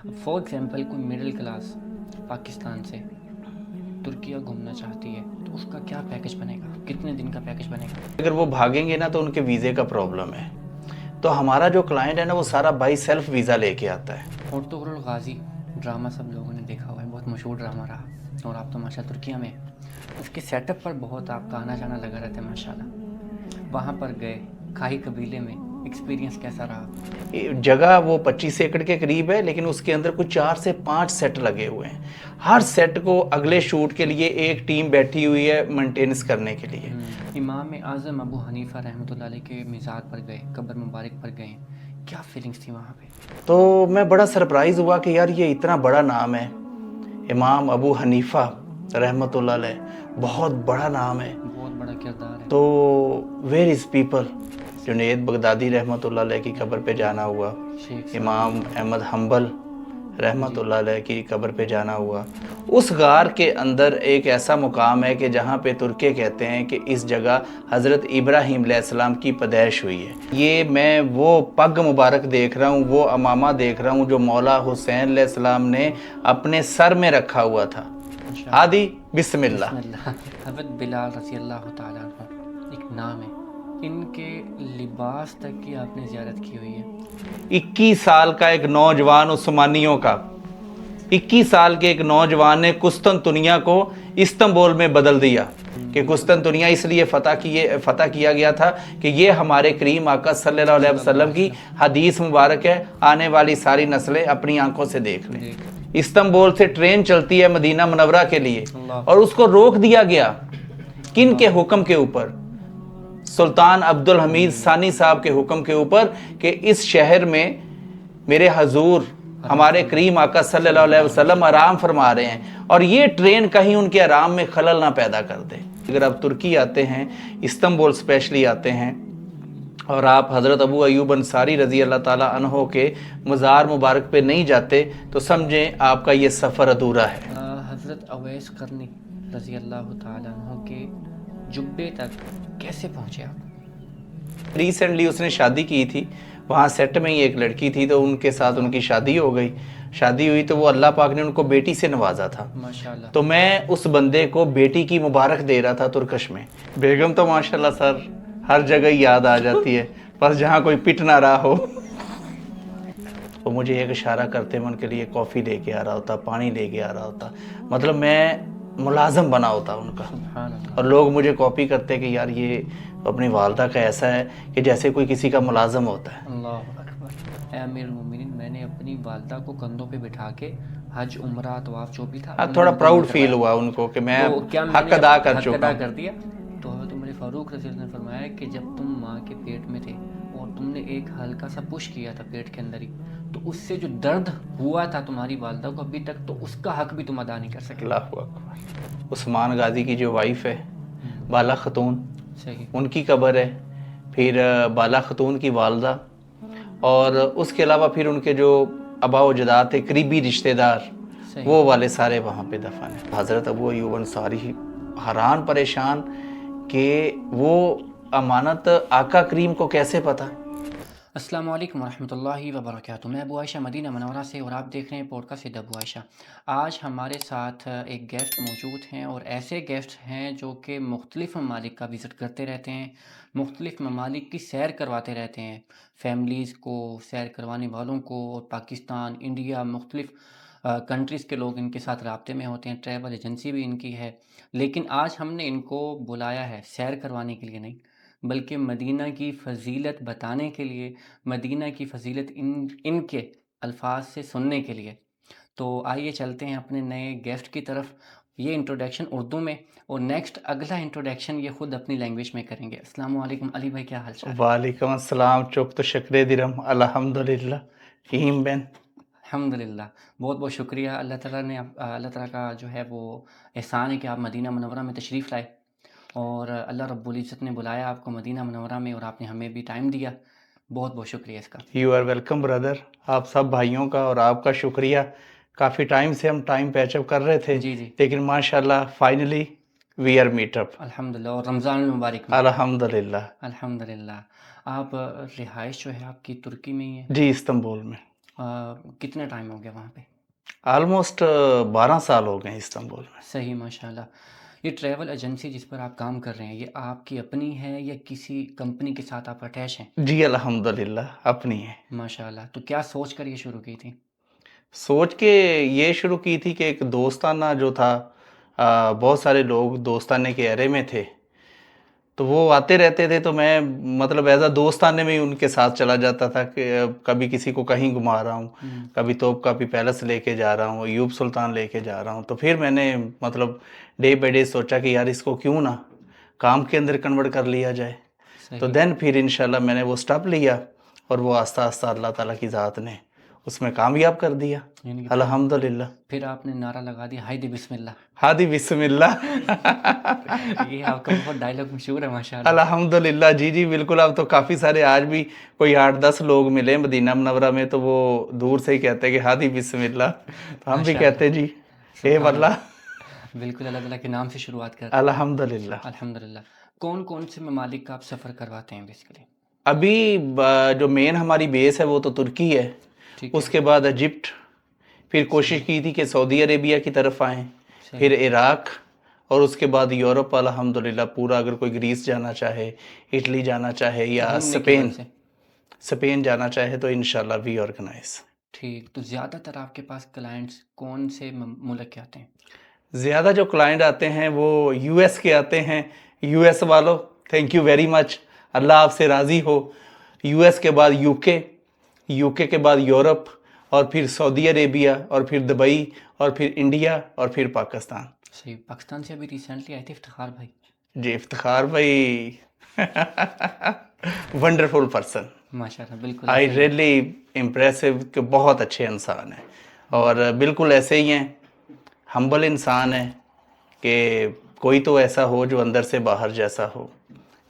For example کوئی middle class Pakistan سے ترکیہ گھومنا چاہتی ہے تو اس کا کیا پیکج بنے گا، کتنے دن کا پیکج بنے گا؟ اگر وہ بھاگیں گے نا تو ان کے ویزے کا پرابلم ہے. تو ہمارا جو کلائنٹ ہے نا وہ سارا بائی سیلف ویزا لے کے آتا ہے. پرتغال غازی ڈرامہ سب لوگوں نے دیکھا ہوا ہے، بہت مشہور ڈرامہ رہا، اور آپ تو ماشاء ترکیہ میں اس کے سیٹ اپ پر بہت آپ کا آنا جانا لگا رہتا ہے ماشاء اللہ. وہاں پر گئے کھائی قبیلے میں، ایکسپیرینس کیسا رہا؟ جگہ وہ 25 ایکڑ کے قریب ہے، لیکن اس کے اندر کچھ 4 سے 5 سیٹ لگے ہوئے ہیں. ہر سیٹ کو اگلے شوٹ کے لیے ایک ٹیم بیٹھی ہوئی ہے مینٹیننس کرنے کے لیے. امام اعظم ابو حنیفہ رحمۃ اللہ علیہ کے مزار پر گئے، قبر مبارک پر گئے، کیا فیلنگس تھی وہاں پہ؟ تو میں بڑا سرپرائز ہوا کہ یار یہ اتنا بڑا نام ہے، امام ابو حنیفہ رحمۃ اللہ علیہ، بہت بڑا نام ہے. بہت بڑا کردار ہے. تو where is people. Junaid Baghdadi رحمۃ اللہ علیہ کی قبر پہ جانا ہوا، شیخ امام احمد حنبل رحمۃ اللہ علیہ کی قبر پہ جانا ہوا. اس غار کے اندر ایک ایسا مقام ہے کہ جہاں پہ ترکے کہتے ہیں کہ اس جگہ حضرت ابراہیم علیہ السلام کی پیدائش ہوئی ہے. یہ میں وہ پگ مبارک دیکھ رہا ہوں، وہ امامہ دیکھ رہا ہوں جو مولا حسین علیہ السلام نے اپنے سر میں رکھا ہوا تھا. ہادی بسم اللہ. بسم اللہ. حضرت بلال رضی اللہ تعالیٰ عنہ ایک نام ہے، ان کے لباس تک کی آپ نے زیارت کی ہوئی ہے. 21 سال کا ایک نوجوان عثمانیوں کا، 21 سال کے ایک نوجوان نے قسطنطنیہ کو استنبول میں بدل دیا. کہ قسطنطنیہ اس لیے فتح کیا گیا تھا کہ یہ ہمارے کریم آقا صلی اللہ علیہ وسلم کی حدیث مبارک ہے، آنے والی ساری نسلیں اپنی آنکھوں سے دیکھ لیں. استنبول سے ٹرین چلتی ہے مدینہ منورہ کے لیے اور اس کو روک دیا گیا. کن کے حکم کے اوپر؟ سلطان عبد الحمید ثانی صاحب کے حکم کے اوپر، کہ اس شہر میں میرے حضور ہمارے کریم آقا صلی اللہ علیہ وسلم آرام فرما رہے ہیں اور یہ ٹرین کہیں ان کے آرام میں خلل نہ پیدا کر دے. اگر آپ ترکی آتے ہیں، استنبول اسپیشلی آتے ہیں، اور آپ حضرت ابو ایوب انصاری رضی اللہ تعالیٰ عنہ کے مزار مبارک پہ نہیں جاتے تو سمجھیں آپ کا یہ سفر ادھورا ہے. حضرت اویس قرنی رضی اللہ تعالیٰ عنہ کے جبے تک کیسے پہنچے آپ؟ ریسنٹلی اس نے شادی کی تھی، وہاں سیٹ میں ہی ایک لڑکی تھی تو ان کے ساتھ ان کی شادی ہو گئی. شادی ہوئی تو وہ اللہ پاک نے ان کو بیٹی سے نوازا تھا. ماشاءاللہ. تو میں اس بندے کو بیٹی کی مبارک دے رہا تھا ترکش میں. بیگم تو ماشاءاللہ سر ہر جگہ ہی یاد آ جاتی ہے، بس جہاں کوئی پٹ نہ رہا ہو. وہ مجھے ایک اشارہ کرتے میں ان کے لیے کافی لے کے آ رہا ہوتا، پانی لے کے آ رہا ہوتا، مطلب میں ملازم بنا ہوتا ان کا. سبحان اللہ. اور لوگ مجھے کاپی کرتے کہ یار یہ اپنی والدہ کا ایسا ہے کہ جیسے کوئی کسی کا ملازم ہوتا ہے. اللہ اکبر. اے امیر المومنین، میں نے اپنی والدہ کو کندھوں پہ بٹھا کے حج عمرہ طواف جو بھی تھا تھوڑا پراؤڈ فیل ہوا ان کو کہ میں حق ادا کر چکا ہوں. کر دیا. تو حضرت عمر فاروق رضی اللہ عنہ نے فرمایا کہ جب تم ماں کے پیٹ میں تھے اور تم نے ایک ہلکا سا پش کیا تھا پیٹ کے اندر ہی، تو اس سے جو درد ہوا تھا تمہاری والدہ کو ابھی تک، تو اس کا حق بھی تم ادا نہیں کر سکے. اللہ اکبر. عثمان غازی کی جو وائف ہے بالا خاتون، صحیح. ان کی قبر ہے، پھر بالا خاتون کی والدہ، اور اس کے علاوہ پھر ان کے جو آبا و اجداد تھے، قریبی رشتہ دار، وہ والے سارے وہاں پہ دفن ہیں. حضرت ابو ایوب انصاری حیران پریشان کہ وہ امانت آقا کریم کو کیسے پتہ. السلام علیکم ورحمۃ اللہ وبرکاتہ. میں ابو عائشہ مدینہ منورہ سے، اور آپ دیکھ رہے ہیں پوڈکاسٹ ود ابو عائشہ. آج ہمارے ساتھ ایک گیسٹ موجود ہیں، اور ایسے گیسٹ ہیں جو کہ مختلف ممالک کا وزٹ کرتے رہتے ہیں، مختلف ممالک کی سیر کرواتے رہتے ہیں، فیملیز کو، سیر کروانے والوں کو، اور پاکستان، انڈیا، مختلف کنٹریز کے لوگ ان کے ساتھ رابطے میں ہوتے ہیں. ٹریول ایجنسی بھی ان کی ہے. لیکن آج ہم نے ان کو بلایا ہے سیر کروانے کے لیے نہیں، بلکہ مدینہ کی فضیلت بتانے کے لیے، مدینہ کی فضیلت ان کے الفاظ سے سننے کے لیے. تو آئیے چلتے ہیں اپنے نئے گیسٹ کی طرف. یہ انٹروڈکشن اردو میں، اور نیکسٹ اگلا انٹروڈکشن یہ خود اپنی لینگویج میں کریں گے. السلام علیکم علی بھائی، کیا حال چال؟ وعلیکم السلام. چوک تو شکر درم الحمدللہ. فہیم بین. الحمد للہ. بہت بہت شکریہ. اللہ تعالیٰ نے اللہ تعالیٰ کا جو ہے وہ احسان ہے کہ آپ مدینہ منورہ میں تشریف لائے، اور اللہ رب العزت نے بلایا آپ کو مدینہ منورہ میں، اور آپ نے ہمیں بھی ٹائم دیا. بہت بہت شکریہ اس کا. You are welcome brother. آپ سب بھائیوں کا اور آپ کا شکریہ. کافی ٹائم سے ہم ٹائم پیچ اپ کر رہے تھے، جی جی، لیکن ماشاءاللہ finally we are met up. الحمدللہ. اور رمضان المبارک میں الحمدللہ. الحمدللہ. آپ رہائش جو ہے آپ کی ترکی میں ہی ہے؟ جی استنبول میں. کتنا ٹائم ہو گیا وہاں پہ؟ آلموسٹ 12 سال ہو گئے ہیں استنبول میں. صحیح، ماشاء اللہ. یہ ٹریول ایجنسی جس پر آپ کام کر رہے ہیں، یہ آپ کی اپنی ہے یا کسی کمپنی کے ساتھ آپ اٹیچ ہیں؟ جی الحمدللہ اپنی ہے. ماشاء اللہ. تو کیا سوچ کر یہ شروع کی تھی؟ سوچ کے یہ شروع کی تھی کہ ایک دوستانہ جو تھا، بہت سارے لوگ دوستانے کے ایرے میں تھے، تو وہ آتے رہتے تھے، تو میں مطلب ایز اے دوستانے میں ہی ان کے ساتھ چلا جاتا تھا کہ کبھی کسی کو کہیں گھما رہا ہوں، کبھی توپ کاپی پیلس لے کے جا رہا ہوں، ایوب سلطان لے کے جا رہا ہوں. تو پھر میں نے مطلب ڈے بائی ڈے سوچا کہ یار اس کو کیوں نہ کام کے اندر کنورٹ کر لیا جائے. تو صحیح. دین پھر انشاءاللہ میں نے وہ سٹیپ لیا، اور وہ آہستہ آہستہ اللہ تعالیٰ کی ذات نے اس میں کامیاب کر دیا یعنی کہ الحمدللہ. پھر آپ نے نعرہ لگا دیا، ہائی دی بسم اللہ. ہادی بسم اللہ. یہ آپ کا بہت ڈائلاگ مشہور ہے ماشاء اللہ. الحمدللہ. جی جی بالکل. اب تو کافی سارے آج بھی کوئی 8-10 لوگ ملے مدینہ منورہ میں تو وہ دور سے ہی کہتے ہیں کہ ہادی بسم اللہ. تو ہم بھی کہتے ہیں جی اے واللہ. بالکل، اللہ تعالیٰ کے نام سے شروعات کرتے ہیں. الحمدللہ. الحمدللہ. کون کون سے ممالک کا آپ سفر کرواتے ہیں بیسیکلی؟ ابھی جو مین ہماری بیس ہے وہ تو ترکی ہے، ٹھیک اس کے بعد ایجپٹ، پھر کوشش کی تھی کہ سعودی عربیہ کی طرف آئیں، پھر عراق، اور اس کے بعد یورپ الحمدللہ پورا. اگر کوئی گریس جانا چاہے، اٹلی جانا چاہے یا اسپین جانا چاہے تو انشاءاللہ وی آرگنائز. ٹھیک. تو زیادہ تر آپ کے پاس کلائنٹس کون سے ملک کے آتے ہیں؟ زیادہ جو کلائنٹ آتے ہیں وہ یو ایس کے آتے ہیں. یو ایس والوں تھینک یو ویری مچ، اللہ آپ سے راضی ہو. یو ایس کے بعد یو کے بعد یورپ، اور پھر سعودی عربیہ، اور پھر دبئی، اور پھر انڈیا، اور پھر پاکستان. صحیح. پاکستان سے ابھی ریسنٹلی آئے تھے افتخار بھائی. جی افتخار بھائی ونڈرفل پرسن. ماشاء اللہ. بالکل آئی ریئلی امپریسو کہ بہت اچھے انسان ہیں، اور بالکل ایسے ہی ہیں، ہمبل انسان ہیں کہ کوئی تو ایسا ہو جو اندر سے باہر جیسا ہو.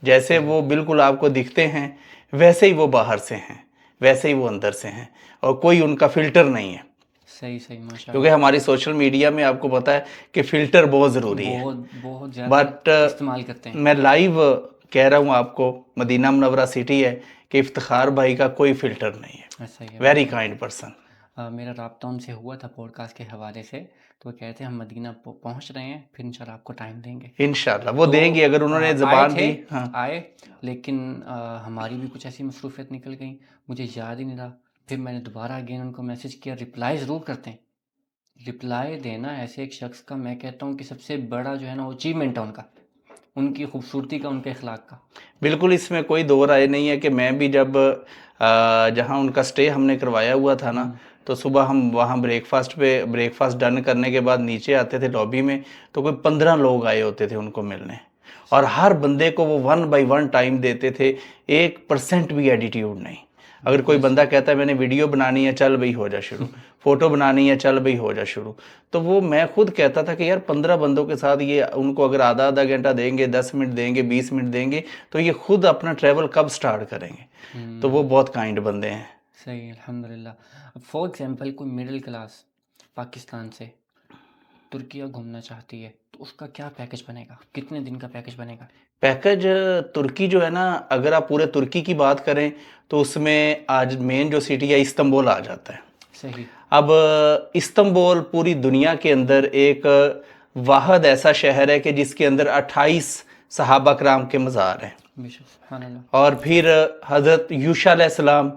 جیسے وہ بالکل آپ کو دکھتے ہیں ویسے ہی وہ باہر سے ہیں، ویسے ہی وہ اندر سے ہیں، اور کوئی ان کا فلٹر نہیں ہے. صحیح صحیح ماشاء اللہ. کیونکہ ہماری سوشل میڈیا میں آپ کو پتہ ہے کہ فلٹر بہت ضروری ہے. بہت زیادہ بٹ استعمال کرتے ہیں. میں لائیو کہہ رہا ہوں آپ کو، مدینہ منورہ سٹی ہے کہ افتخار بھائی کا کوئی فلٹر نہیں ہے. ایسا ہی ہے. Very kind person. میرا رابطہ ان سے ہوا تھا پوڈ کاسٹ کے حوالے سے، تو وہ کہتے ہیں ہم مدینہ پہنچ رہے ہیں، پھر انشاءاللہ آپ کو ٹائم دیں گے. انشاءاللہ وہ دیں گے اگر انہوں نے زبان دی. ہاں آئے، لیکن ہماری بھی کچھ ایسی مصروفیت نکل گئیں، مجھے یاد ہی نہیں رہا. پھر میں نے دوبارہ اگین ان کو میسج کیا. رپلائی ضرور کرتے ہیں. رپلائی دینا ایسے ایک شخص کا میں کہتا ہوں کہ سب سے بڑا جو ہے نا وہ اچیومنٹ ہے ان کا، ان کی خوبصورتی کا، ان کے اخلاق کا. بالکل اس میں کوئی دو رائے نہیں ہے کہ میں بھی جب جہاں ان کا سٹے ہم نے کروایا ہوا تھا نا، تو صبح ہم وہاں بریک فاسٹ ڈن کرنے کے بعد نیچے آتے تھے لابی میں، تو کوئی 15 لوگ آئے ہوتے تھے ان کو ملنے، اور ہر بندے کو وہ 1 بائی 1 ٹائم دیتے تھے. 1% بھی ایٹیٹیوڈ نہیں. اگر کوئی بندہ کہتا ہے میں نے ویڈیو بنانی ہے، چل بھئی ہو جا شروع. فوٹو بنانی ہے، چل بھئی ہو جا شروع. تو وہ میں خود کہتا تھا کہ یار 15 بندوں کے ساتھ یہ ان کو اگر آدھا گھنٹہ دیں گے، 10 منٹ دیں گے، 20 منٹ دیں گے، تو یہ خود اپنا ٹریول کب سٹارٹ کریں گے. تو وہ بہت کائنڈ بندے ہیں. صحیح الحمدللہ. فار ایگزامپل کوئی مڈل کلاس پاکستان سے ترکیہ گھومنا چاہتی ہے تو اس کا کیا پیکج بنے گا؟ کتنے دن کا پیکج بنے گا؟ پیکج ترکی جو ہے نا، اگر آپ پورے ترکی کی بات کریں تو اس میں آج مین جو سٹی ہے استنبول آ جاتا ہے. صحیح. اب استنبول پوری دنیا کے اندر ایک واحد ایسا شہر ہے کہ جس کے اندر 28 صحابہ کرام کے مزار ہیں. سبحان اللہ. اور پھر حضرت یوشع علیہ السلام،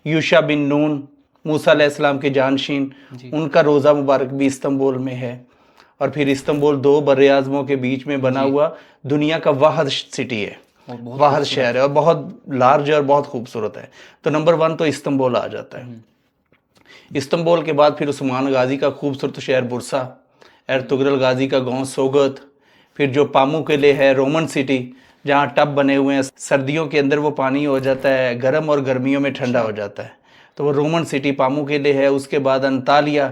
یوشع بن نون، موسیٰ علیہ السلام کے جانشین، ان کا روضہ مبارک بھی استنبول میں ہے. اور پھر استنبول 2 بر اعظموں کے بیچ میں بنا ہوا دنیا کا واحد سٹی ہے، واحد شہر ہے، اور بہت لارج ہے اور بہت خوبصورت ہے. تو نمبر 1 تو استنبول آ جاتا ہے. استنبول کے بعد پھر عثمان غازی کا خوبصورت شہر برسا، ارطغرل غازی کا گاؤں سوگت، پھر جو پامو قلعے ہے رومن سٹی جہاں ٹب بنے ہوئے ہیں، سردیوں کے اندر وہ پانی ہو جاتا ہے گرم اور گرمیوں میں ٹھنڈا ہو جاتا ہے، تو وہ رومن سٹی پامو قلعے ہے. اس کے بعد انطالیہ،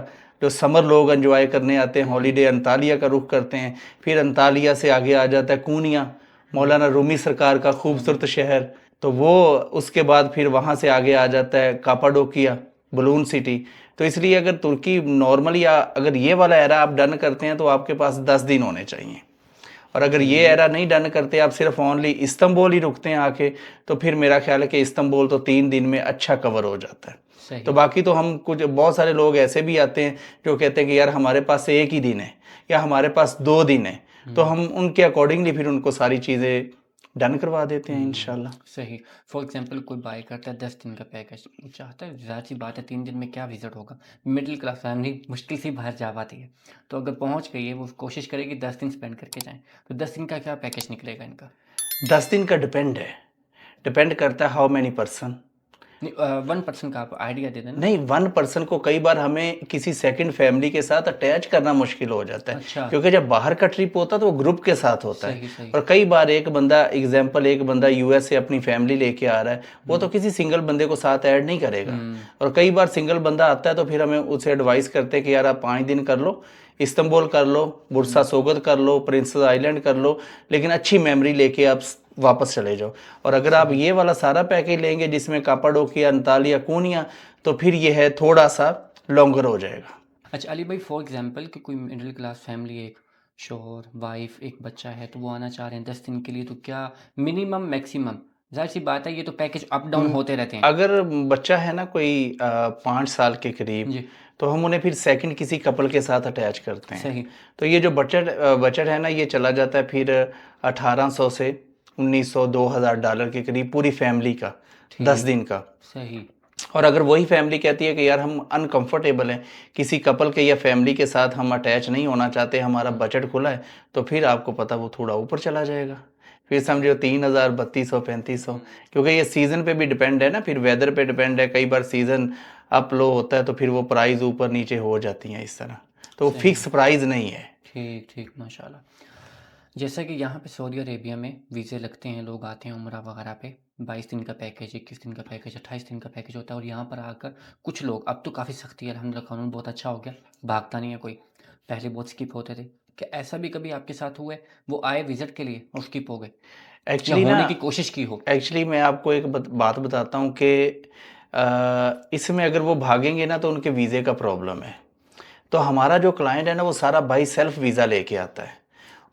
جو سمر لوگ انجوائے کرنے آتے ہیں ہالیڈے، انطالیہ کا رخ کرتے ہیں. پھر انطالیہ سے آگے آ جاتا ہے کونیا، مولانا رومی سرکار کا خوبصورت شہر. تو وہ اس کے بعد پھر وہاں سے آگے آ جاتا ہے کاپاڈوکیا، بلون سٹی. تو اس لیے اگر ترکی نارملی اگر یہ والا ایرا آپ ڈن کرتے ہیں تو آپ کے پاس 10 دن ہونے چاہیے. اور اگر یہ ایرا نہیں ڈن کرتے، آپ صرف اونلی استنبول ہی رکتے ہیں آ کے، تو پھر میرا خیال ہے کہ استنبول تو 3 دن میں اچھا کور ہو جاتا ہے. صحیح تو باقی تو ہم کچھ بہت سارے لوگ ایسے بھی آتے ہیں جو کہتے ہیں کہ یار ہمارے پاس ایک ہی دن ہے یا ہمارے پاس 2 دن ہے، تو ہم ان کے اکارڈنگلی پھر ان کو ساری چیزیں ڈن کروا دیتے ہیں انشاءاللہ۔ صحیح. فار ایگزامپل کوئی بائی کرتا ہے 10 دن کا پیکج، وہ چاہتا ہے ظاہر سی بات ہے 3 دن میں کیا وزٹ ہوگا، مڈل کلاس فیملی مشکل سے باہر جا پاتی ہے، تو اگر پہنچ گئی ہے وہ کوشش کرے گی 10 دن اسپینڈ کر کے جائیں، تو 10 دن کا کیا پیکج نکلے گا ان کا؟ 10 دن کا ڈپینڈ کرتا ہے ہاؤ مینی پرسن۔ نہیں 1 پرسن کا آپ آئیڈیا دے دیں نا. نہیں 1 پرسن کو کئی بار ہمیں کسی سیکنڈ فیملی کے ساتھ اٹیچ کرنا مشکل ہو جاتا ہے، اچھا کیونکہ جب باہر کا ٹرپ ہوتا ہے تو وہ گروپ کے ساتھ ہوتا ہے، صحیح صحیح. اور کئی بار ایک بندہ یو ایس سے اپنی فیملی لے کے آ رہا ہے، وہ تو کسی سنگل بندے کو ساتھ ایڈ نہیں کرے گا، اور کئی بار سنگل بندہ آتا ہے تو پھر ہمیں اسے ایڈوائز کرتے ہیں کہ یار آپ 5 دن کر لو، استنبول کر لو، برسا سوگت کر لو، پرنسز آئیلینڈ کر لو، لیکن اچھی میموری لے کے آپ واپس چلے جاؤ۔ اور اگر آپ یہ والا سارا پیکج لیں گے جس میں کاپاڈوکیا، انطالیہ، کونیا، تو پھر یہ ہے تھوڑا سا لانگر ہو جائے گا۔ اچھا علی بھائی فار ایگزامپل کہ کوئی مڈل کلاس فیملی، ایک شوہر وائف ایک بچہ ہے، تو وہ آنا چاہ رہے ہیں 10 دن کے لیے، تو کیا منیمم میکسیمم، ظاہر سی بات ہے یہ تو پیکج اپ ڈاؤن ہوتے رہتے ہیں. اگر بچہ ہے نا کوئی 5 سال کے قریب، جی تو ہم انہیں پھر سیکنڈ کسی کپل کے ساتھ اٹیچ کرتے ہیں، صحیح تو یہ جو بجٹ ہے نا یہ چلا جاتا ہے پھر 1800 سے 1900 $2000 کے قریب پوری فیملی کا، 10 دن کا۔ صحیح. اور اگر وہی فیملی کہتی ہے کہ یار ہم انکمفرٹیبل ہیں، کسی کپل کے یا فیملی کے ساتھ ہم اٹیچ نہیں ہونا چاہتے، ہمارا بجٹ کھلا ہے، تو پھر آپ کو پتہ وہ تھوڑا اوپر چلا جائے گا، پھر سمجھو 3000 3200 3500، کیونکہ یہ سیزن پہ بھی ڈیپینڈ ہے نا، پھر ویدر پہ ڈیپینڈ ہے، کئی بار سیزن اپ لو ہوتا ہے تو پھر وہ پرائز اوپر نیچے ہو جاتی ہیں اس طرح، تو فکس پرائز نہیں ہے۔ ٹھیک ٹھیک ماشاء اللہ. جیسا کہ یہاں پہ سعودی عربیہ میں ویزے لگتے ہیں، لوگ آتے ہیں عمرہ وغیرہ پہ، 22 دن کا پیکج، 21 دن کا پیکج، 28 دن کا پیکج ہوتا ہے، اور یہاں پر آ کر کچھ لوگ، اب تو کافی سختی ہے الحمدللہ، قانون بہت اچھا ہو گیا، بھاگتا نہیں ہے کوئی، پہلے بہت اسکپ ہوتے تھے، کہ ایسا بھی کبھی آپ کے ساتھ ہوا ہے وہ آئے وزٹ کے لیے اور اسکپ ہو گئے یا ایکچولی ہونے نا کی کوشش کی ہو؟ ایکچولی میں آپ کو ایک بات بتاتا ہوں کہ اس میں اگر وہ بھاگیں گے نا تو ان کے ویزے کا پرابلم ہے، تو ہمارا جو کلائنٹ ہے نا وہ سارا بائی سیلف ویزا لے کے آتا ہے،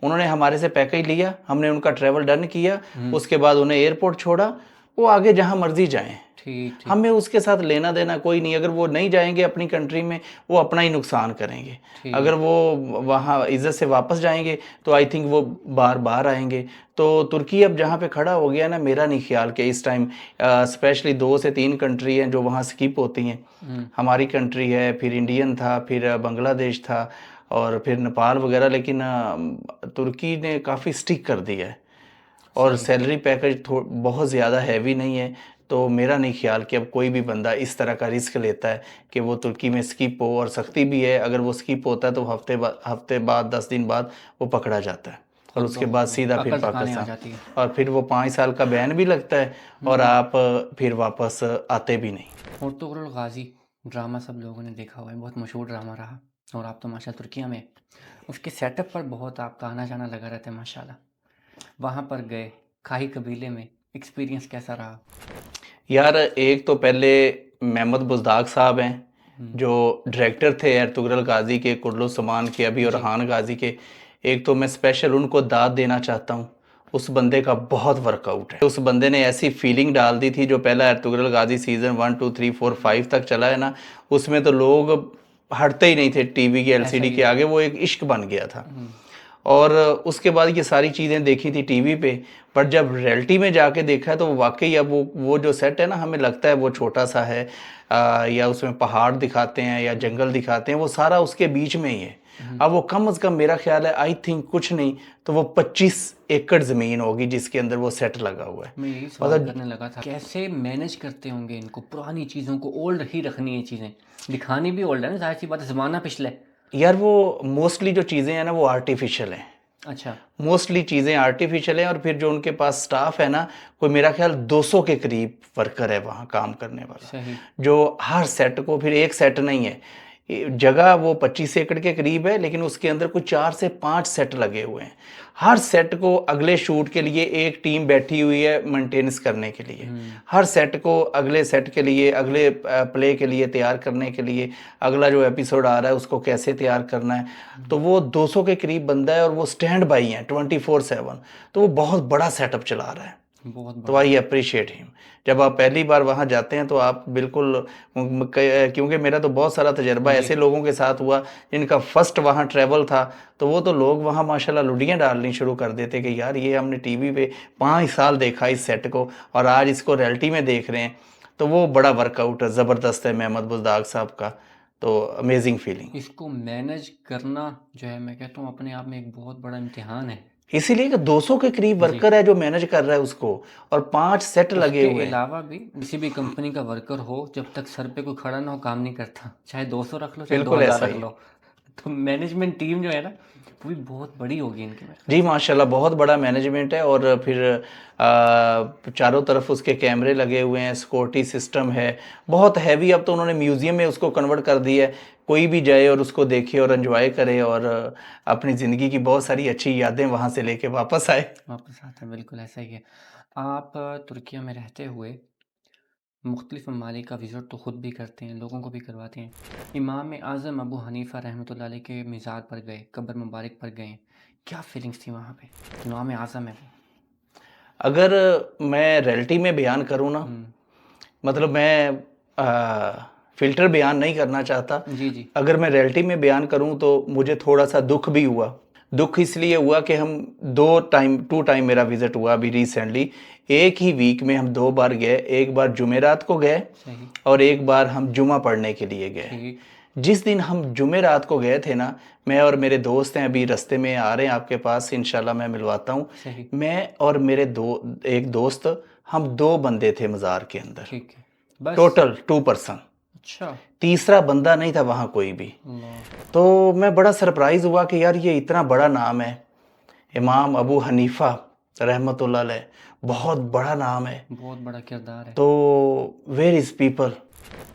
انہوں نے ہمارے سے پیکج لیا، ہم نے ان کا ٹریول ڈن کیا، اس کے بعد انہیں ایئرپورٹ چھوڑا، وہ آگے جہاں مرضی جائیں، ٹھیک ٹھیک ہمیں اس کے ساتھ لینا دینا کوئی نہیں، اگر وہ نہیں جائیں گے اپنی کنٹری میں وہ اپنا ہی نقصان کریں گے، ٹھیک. اگر وہ وہاں عزت سے واپس جائیں گے تو آئی تھنک وہ بار بار آئیں گے۔ تو ترکی اب جہاں پہ کھڑا ہو گیا نا، میرا نہیں خیال کہ اس ٹائم اسپیشلی 2 سے 3 کنٹری ہیں جو وہاں سکپ ہوتی ہیں، ہماری کنٹری ہے، پھر انڈین تھا، پھر بنگلہ دیش تھا، اور پھر نیپال وغیرہ، لیکن ترکی نے کافی سٹک کر دیا ہے، اور سیلری پیکج بہت زیادہ ہیوی نہیں ہے، تو میرا نہیں خیال کہ اب کوئی بھی بندہ اس طرح کا رسک لیتا ہے کہ وہ ترکی میں سکپ ہو، اور سختی بھی ہے، اگر وہ سکپ ہوتا ہے تو ہفتے بعد 10 دن بعد وہ پکڑا جاتا ہے، اور اس کے بعد سیدھا پھر عقل ٹھکانے آ پاکستان، جاتی ہے. اور پھر وہ 5 سال کا بین بھی لگتا ہے، اور آپ پھر واپس آتے بھی نہیں۔ ارطغرل الغازی ڈرامہ سب لوگوں نے دیکھا ہوا ہے، بہت مشہور ڈرامہ رہا، اور آپ تو ماشاء ترکیہ میں، اس کے سیٹ اپ پر بہت آپ کا آنا جانا لگا رہتا ہے ماشاءاللہ، وہاں پر گئے کھائی قبیلے میں، ایکسپیرینس کیسا رہا؟ یار ایک تو پہلے محمد بزداق صاحب ہیں جو ڈائریکٹر تھے ارطغرل غازی کے، کرلوسمان کے ابھی، اور ہان غازی کے، ایک تو میں اسپیشل ان کو داد دینا چاہتا ہوں، اس بندے کا بہت ورک آؤٹ ہے، اس بندے نے ایسی فیلنگ ڈال دی تھی، جو پہلا ارطغرل غازی سیزن 1 2 3 4 5 تک چلا ہے نا، اس میں تو لوگ ہٹتے ہی نہیں تھے ٹی وی کے LCD کے آگے، وہ ایک عشق بن گیا تھا، اور اس کے بعد یہ ساری چیزیں دیکھی تھی ٹی وی پہ، پر جب ریئلٹی میں جا کے دیکھا ہے تو واقعی اب وہ جو سیٹ ہے نا، ہمیں لگتا ہے وہ چھوٹا سا ہے، یا اس میں پہاڑ دکھاتے ہیں یا جنگل دکھاتے ہیں، وہ سارا اس کے بیچ میں ہی ہے، اب وہ کم از کم میرا خیال ہے آئی تھنک کچھ نہیں تو وہ 25 ایکڑ زمین ہوگی جس کے اندر وہ سیٹ لگا ہوا ہے۔ میں یہی سوال کرنے لگا تھا، کیسے مینج کرتے ہوں گے ان کو، پرانی چیزوں کو اولڈ ہی رکھنی ہے، چیزیں دکھانی بھی اولڈ ہے نا، ظاہر سی بات ہے زمانہ پچھلے. یار وہ موسٹلی جو چیزیں ہیں نا وہ آرٹیفیشل ہیں، اچھا موسٹلی چیزیں آرٹیفیشل ہیں، اور پھر جو ان کے پاس سٹاف ہے نا، کوئی میرا خیال 200 کے قریب ورکر ہے وہاں کام کرنے والا، صحیح. جو ہر سیٹ کو، پھر ایک سیٹ نہیں ہے، جگہ وہ 25 ایکڑ کے قریب ہے، لیکن اس کے اندر کوئی 4 سے 5 سیٹ لگے ہوئے ہیں، ہر سیٹ کو اگلے شوٹ کے لیے ایک ٹیم بیٹھی ہوئی ہے مینٹیننس کرنے کے لیے، ہر سیٹ کو اگلے سیٹ کے لیے، اگلے پلے کے لیے تیار کرنے کے لیے، اگلا جو ایپیسوڈ آ رہا ہے اس کو کیسے تیار کرنا ہے، تو وہ 200 کے قریب بندہ ہے، اور وہ سٹینڈ بائی ہیں 24/7، تو وہ بہت بڑا سیٹ اپ چلا رہا ہے، بہت تو بڑا. آئی اپریشیٹ ہم. جب آپ پہلی بار وہاں جاتے ہیں تو آپ بالکل, کیونکہ میرا تو بہت سارا تجربہ جی ایسے لوگوں کے ساتھ ہوا جن کا فرسٹ وہاں ٹریول تھا, تو وہ تو لوگ وہاں ماشاءاللہ لڈیاں ڈالنی شروع کر دیتے کہ یار یہ ہم نے ٹی وی پہ 5 سال دیکھا اس سیٹ کو اور آج اس کو ریئلٹی میں دیکھ رہے ہیں. تو وہ بڑا ورک آؤٹ زبردست ہے محمد بزدار صاحب کا, تو امیزنگ فیلنگ. اس کو مینج کرنا جو ہے میں کہتا ہوں اپنے آپ میں ایک بہت بڑا امتحان ہے. اسی لیے کہ 200 کے قریب جی. ورکر ہے جو مینج کر رہا ہے اس کو, اور 5 سیٹ اس لگے کے ہوئے ہیں. علاوہ بھی کسی بھی کمپنی کا ورکر ہو, جب تک سر پہ کوئی کھڑا نہ ہو کام نہیں کرتا, چاہے 200 رکھ لو چاہے بالکل 2000 ایسا رکھ ہی. لو. تو مینجمنٹ ٹیم جو ہے نا وہ بھی بہت بڑی ہوگی ان کی میرے خیال جی ماشاءاللہ بہت بڑا مینجمنٹ ہے, اور پھر چاروں طرف اس کے کیمرے لگے ہوئے ہیں, سیکورٹی سسٹم ہے بہت ہیوی. اب تو انہوں نے میوزیم میں اس کو کنورٹ کر دی ہے, کوئی بھی جائے اور اس کو دیکھے اور انجوائے کرے اور اپنی زندگی کی بہت ساری اچھی یادیں وہاں سے لے کے واپس آئے. واپس آتا ہے. بالکل ایسا ہی ہے. آپ ترکیہ میں رہتے ہوئے مختلف ممالک کا وزٹ تو خود بھی کرتے ہیں, لوگوں کو بھی کرواتے ہیں. امام اعظم ابو حنیفہ رحمۃ اللہ علیہ کے مزار پر گئے, قبر مبارک پر گئے, کیا فیلنگس تھی وہاں پہ؟ امام اعظم ہے وہ. اگر میں ریئلٹی میں بیان کروں نا, مطلب میں فلٹر بیان نہیں کرنا چاہتا, جی جی. اگر میں ریئلٹی میں بیان کروں تو مجھے تھوڑا سا دکھ بھی ہوا. دکھ اس لیے ہوا کہ ہم 2 ٹائم میرا وزٹ ہوا ابھی ریسنٹلی. ایک ہی ویک میں ہم 2 بار گئے, ایک بار جمعرات کو گئے صحیح. اور ایک بار ہم جمعہ پڑھنے کے لیے گئے. ٹھیک. جس دن ہم جمعرات کو گئے تھے نا, میں اور میرے دوست ہیں ابھی رستے میں آ رہے ہیں آپ کے پاس, انشاءاللہ میں ملواتا ہوں. صحیح. میں اور میرے ایک دوست, ہم 2 بندے تھے مزار کے اندر, ٹھیک ہے بس. Total 2 person. اچھا. تیسرا بندہ نہیں تھا وہاں کوئی بھی. اللہ. تو میں بڑا سرپرائز ہوا کہ یار یہ اتنا بڑا نام ہے, امام ابو حنیفہ رحمۃ اللہ علیہ, بہت بڑا نام ہے, بہت بڑا کردار ہے. تو ویئر از پیپل.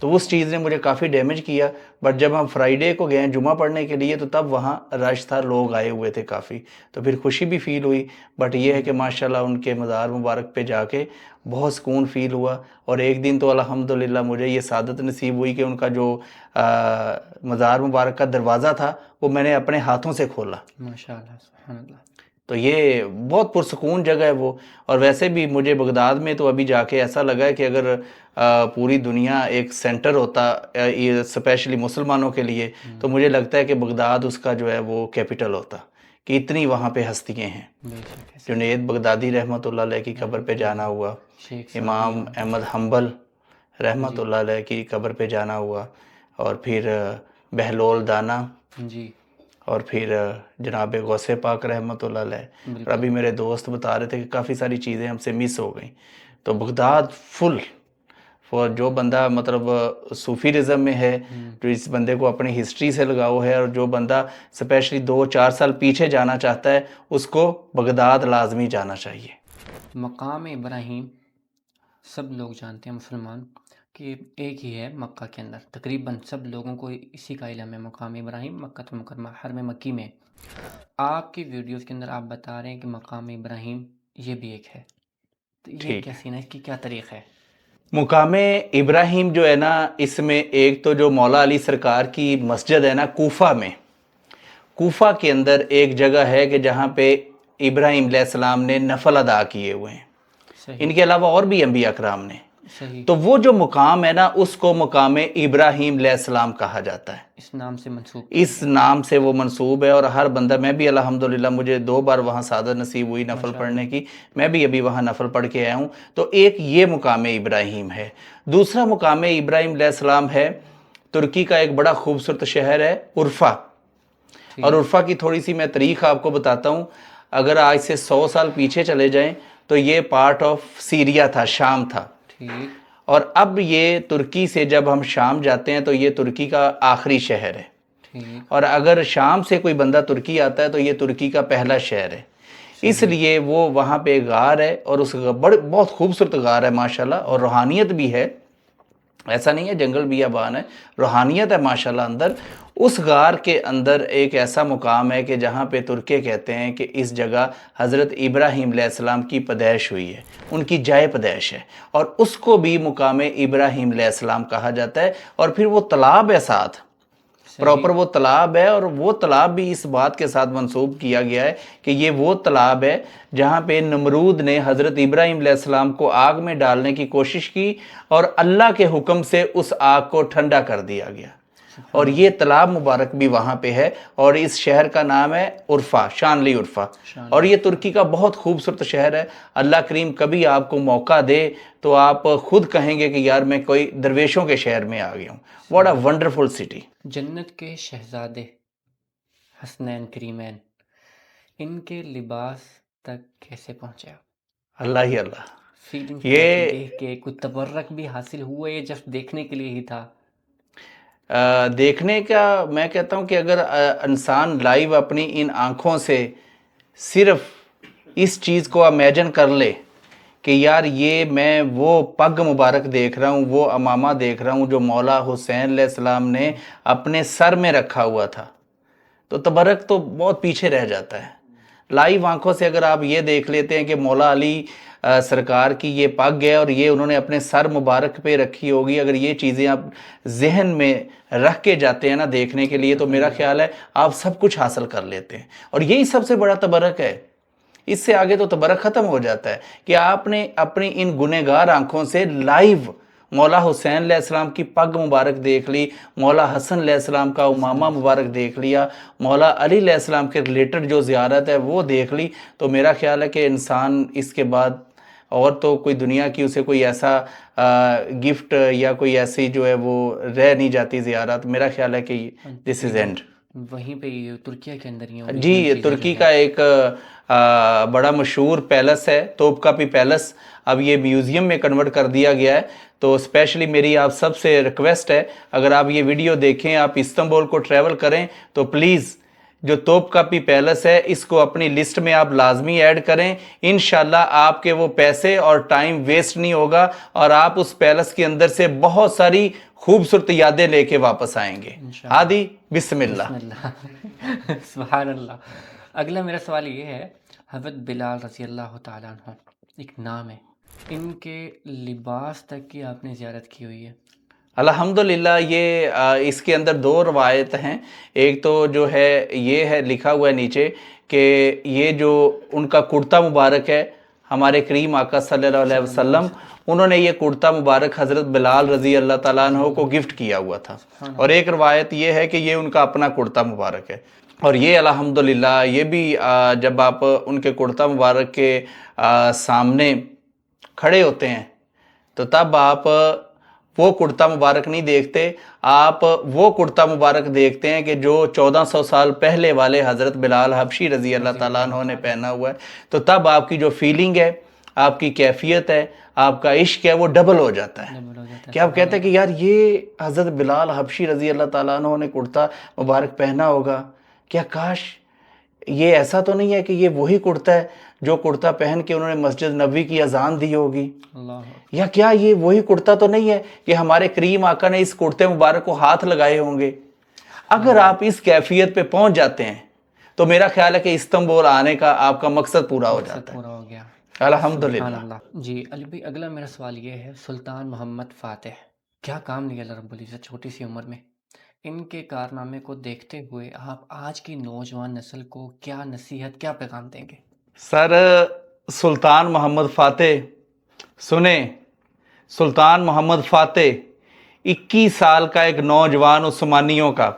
تو اس چیز نے مجھے کافی ڈیمیج کیا. بٹ جب ہم فرائیڈے کو گئے جمعہ پڑھنے کے لیے تو تب وہاں رش تھا, لوگ آئے ہوئے تھے کافی, تو پھر خوشی بھی فیل ہوئی. بٹ یہ ہے کہ ماشاءاللہ ان کے مزار مبارک پہ جا کے بہت سکون فیل ہوا. اور ایک دن تو الحمدللہ مجھے یہ سعادت نصیب ہوئی کہ ان کا جو مزار مبارک کا دروازہ تھا وہ میں نے اپنے ہاتھوں سے کھولا. ماشاءاللہ سبحان اللہ. تو یہ بہت پرسکون جگہ ہے وہ. اور ویسے بھی مجھے بغداد میں تو ابھی جا کے ایسا لگا ہے کہ اگر پوری دنیا ایک سینٹر ہوتا اسپیشلی مسلمانوں کے لیے, تو مجھے لگتا ہے کہ بغداد اس کا جو ہے وہ کیپٹل ہوتا, کہ اتنی وہاں پہ ہستیاں ہیں. بے شک ایسا. جنید بغدادی رحمۃ اللہ علیہ کی قبر پہ جانا ہوا, شیخ امام سعدی. احمد حنبل رحمۃ جی. اللہ علیہ کی قبر پہ جانا ہوا, اور پھر بہلول دانا, جی. اور پھر جناب غوث پاک رحمۃ اللہ علیہ. اور بالکل. ابھی میرے دوست بتا رہے تھے کہ کافی ساری چیزیں ہم سے مس ہو گئیں. تو بغداد فل فور جو بندہ مطلب صوفیزم میں ہے, جو اس بندے کو اپنی ہسٹری سے لگاؤ ہے, اور جو بندہ اسپیشلی 2-4 سال پیچھے جانا چاہتا ہے, اس کو بغداد لازمی جانا چاہیے. مقام ابراہیم سب لوگ جانتے ہیں مسلمان کہ ایک ہی ہے مکہ کے اندر, تقریباً سب لوگوں کو اسی کا علم ہے. مقام ابراہیم مکہ المکرمہ حرم مکی میں. آپ کی ویڈیوز کے اندر آپ بتا رہے ہیں کہ مقام ابراہیم یہ بھی ایک ہے, تو یہ ٹھیک کیا ہے. سین ہے, اس کی کیا طریقہ ہے؟ مقام ابراہیم جو ہے نا, اس میں ایک تو جو مولا علی سرکار کی مسجد ہے نا کوفہ میں, کوفہ کے اندر ایک جگہ ہے کہ جہاں پہ ابراہیم علیہ السلام نے نفل ادا کیے ہوئے ہیں. صحیح. ان کے علاوہ اور بھی انبیاء اکرام نے. صحیح. تو وہ جو مقام ہے نا, اس کو مقام ابراہیم علیہ السلام کہا جاتا ہے. اس نام سے منسوب کیا اس گیا. نام سے وہ منسوب ہے. اور ہر بندہ, میں بھی الحمدللہ مجھے 2 بار وہاں سعادت نصیب ہوئی نفل ماشاءاللہ. پڑھنے کی, میں بھی ابھی وہاں نفل پڑھ کے آیا ہوں. تو ایک یہ مقام ابراہیم ہے. دوسرا مقام ابراہیم علیہ السلام ہے ترکی کا ایک بڑا خوبصورت شہر ہے عرفہ. اور عرفہ کی تھوڑی سی میں تاریخ آپ کو بتاتا ہوں. اگر آج سے 100 سال پیچھے چلے جائیں تو یہ پارٹ آف سیریا تھا, شام تھا. ٹھیک. اور اب یہ ترکی سے جب ہم شام جاتے ہیں تو یہ ترکی کا آخری شہر ہے. ٹھیک. اور اگر شام سے کوئی بندہ ترکی آتا ہے تو یہ ترکی کا پہلا شہر ہے. اس لیے وہ وہاں پہ غار ہے, اور اس بہت خوبصورت غار ہے ماشاءاللہ, اور روحانیت بھی ہے. ایسا نہیں ہے جنگل بیابان ہے, روحانیت ہے ماشاءاللہ اندر. اس غار کے اندر ایک ایسا مقام ہے کہ جہاں پہ ترکے کہتے ہیں کہ اس جگہ حضرت ابراہیم علیہ السلام کی پیدائش ہوئی ہے, ان کی جائے پیدائش ہے, اور اس کو بھی مقام ابراہیم علیہ السلام کہا جاتا ہے. اور پھر وہ تالاب ہے ساتھ, پراپر وہ تالاب ہے، اور وہ تالاب بھی اس بات کے ساتھ منسوب کیا گیا ہے کہ یہ وہ تالاب ہے جہاں پہ نمرود نے حضرت ابراہیم علیہ السلام کو آگ میں ڈالنے کی کوشش کی اور اللہ کے حکم سے اس آگ کو ٹھنڈا کر دیا گیا، اور یہ تالاب مبارک بھی وہاں پہ ہے، اور اس شہر کا نام ہے عرفہ، شانلی عرفہ، اور یہ ترکی کا بہت خوبصورت شہر ہے۔ اللہ کریم کبھی آپ کو موقع دے تو آپ خود کہیں گے کہ یار میں کوئی درویشوں کے شہر میں آ گیا ہوں۔ What a wonderful city. جنت کے شہزادے حسنین کریمین، ان کے لباس تک کیسے پہنچے آپ؟ اللہ ہی اللہ۔ فیلنگ یہ دیکھ کے کچھ تبرک بھی حاصل ہوئے، یہ جسٹ دیکھنے کے لیے ہی تھا؟ دیکھنے کا میں کہتا ہوں کہ اگر انسان لائیو اپنی ان آنکھوں سے صرف اس چیز کو امیجن کر لے کہ یار یہ میں وہ پگ مبارک دیکھ رہا ہوں، وہ امامہ دیکھ رہا ہوں جو مولا حسین علیہ السلام نے اپنے سر میں رکھا ہوا تھا، تو تبرک تو بہت پیچھے رہ جاتا ہے۔ لائیو آنکھوں سے اگر آپ یہ دیکھ لیتے ہیں کہ مولا علی سرکار کی یہ پگ ہے اور یہ انہوں نے اپنے سر مبارک پہ رکھی ہوگی، اگر یہ چیزیں آپ ذہن میں رکھ کے جاتے ہیں نا دیکھنے کے لیے، تو میرا خیال ہے آپ سب کچھ حاصل کر لیتے ہیں، اور یہی سب سے بڑا تبرک ہے۔ اس سے آگے تو تبرک ختم ہو جاتا ہے کہ آپ نے اپنی ان گنہگار آنکھوں سے لائیو مولا حسین علیہ السلام کی پگ مبارک دیکھ لی، مولا حسن علیہ السلام کا امامہ مبارک دیکھ لیا، مولا علی علیہ السلام کے ریلیٹڈ جو زیارت ہے وہ دیکھ لی، تو میرا خیال ہے کہ انسان اس کے بعد اور تو کوئی دنیا کی اسے کوئی ایسا گفٹ یا کوئی ایسی جو ہے وہ رہ نہیں جاتی زیارت۔ میرا خیال ہے کہ دس از اینڈ۔ وہیں پہ یہ ترکیہ کے اندر ہی جی، ترکی کا ایک بڑا مشہور پیلس ہے توپ کاپی پیلس، اب یہ میوزیم میں کنورٹ کر دیا گیا ہے، تو اسپیشلی میری آپ سب سے ریکویسٹ ہے اگر آپ یہ ویڈیو دیکھیں، آپ استنبول کو ٹریول کریں تو پلیز جو توپ کاپی پیلس ہے اس کو اپنی لسٹ میں آپ لازمی ایڈ کریں، انشاءاللہ آپ کے وہ پیسے اور ٹائم ویسٹ نہیں ہوگا، اور آپ اس پیلس کے اندر سے بہت ساری خوبصورت یادیں لے کے واپس آئیں گے۔ ہادی بسم اللہ۔ بسم اللہ سبحان اللہ۔ اگلا میرا سوال یہ ہے، حضرت بلال رضی اللہ تعالیٰ عنہ ایک نام ہے، ان کے لباس تک کی آپ نے زیارت کی ہوئی ہے؟ الحمدللہ یہ اس کے اندر دو روایت ہیں، ایک تو جو ہے یہ ہے لکھا ہوا ہے نیچے کہ یہ جو ان کا کرتا مبارک ہے، ہمارے کریم آقا صلی اللہ علیہ وسلم انہوں نے یہ کرتا مبارک حضرت بلال رضی اللہ تعالیٰ عنہ کو گفٹ کیا ہوا تھا، اور ایک روایت یہ ہے کہ یہ ان کا اپنا کرتا مبارک ہے، اور یہ الحمدللہ یہ بھی جب آپ ان کے کرتا مبارک کے سامنے کھڑے ہوتے ہیں تو تب آپ وہ کرتا مبارک نہیں دیکھتے، آپ وہ کرتا مبارک دیکھتے ہیں کہ جو 1400 سال پہلے والے حضرت بلال حبشی رضی اللہ تعالیٰ عنہ نے پہنا ہوا ہے، تو تب آپ کی جو فیلنگ ہے، آپ کی کیفیت ہے، آپ کا عشق ہے، وہ ڈبل ہو جاتا ہے کہ آپ کہتے ہیں کہ یار یہ حضرت بلال حبشی رضی اللہ تعالیٰ عنہ نے کرتا مبارک پہنا ہوگا، کیا کاش یہ ایسا تو نہیں ہے کہ یہ وہی کرتا ہے جو کرتا پہن کے انہوں نے مسجد نبوی کی اذان دی ہوگی، یا کیا یہ وہی کرتا تو نہیں ہے کہ ہمارے کریم آقا نے اس کرتے مبارک کو ہاتھ لگائے ہوں گے۔ اگر آپ اس کیفیت پہ پہنچ جاتے ہیں تو میرا خیال ہے کہ استنبول آنے کا آپ کا مقصد پورا ہو جاتا ہے۔ پورا ہو گیا، الحمدللہ۔ جی علی بھائی، اگلا میرا سوال یہ ہے، سلطان محمد فاتح، کیا کام لیا اللہ رب العزت چھوٹی سی عمر میں؟ ان کے کارنامے کو دیکھتے ہوئے آپ آج کی نوجوان نسل کو کیا نصیحت، کیا پیغام دیں گے؟ سر سلطان محمد فاتح سنیں، سلطان محمد فاتح 21 سال کا ایک نوجوان عثمانیوں کا،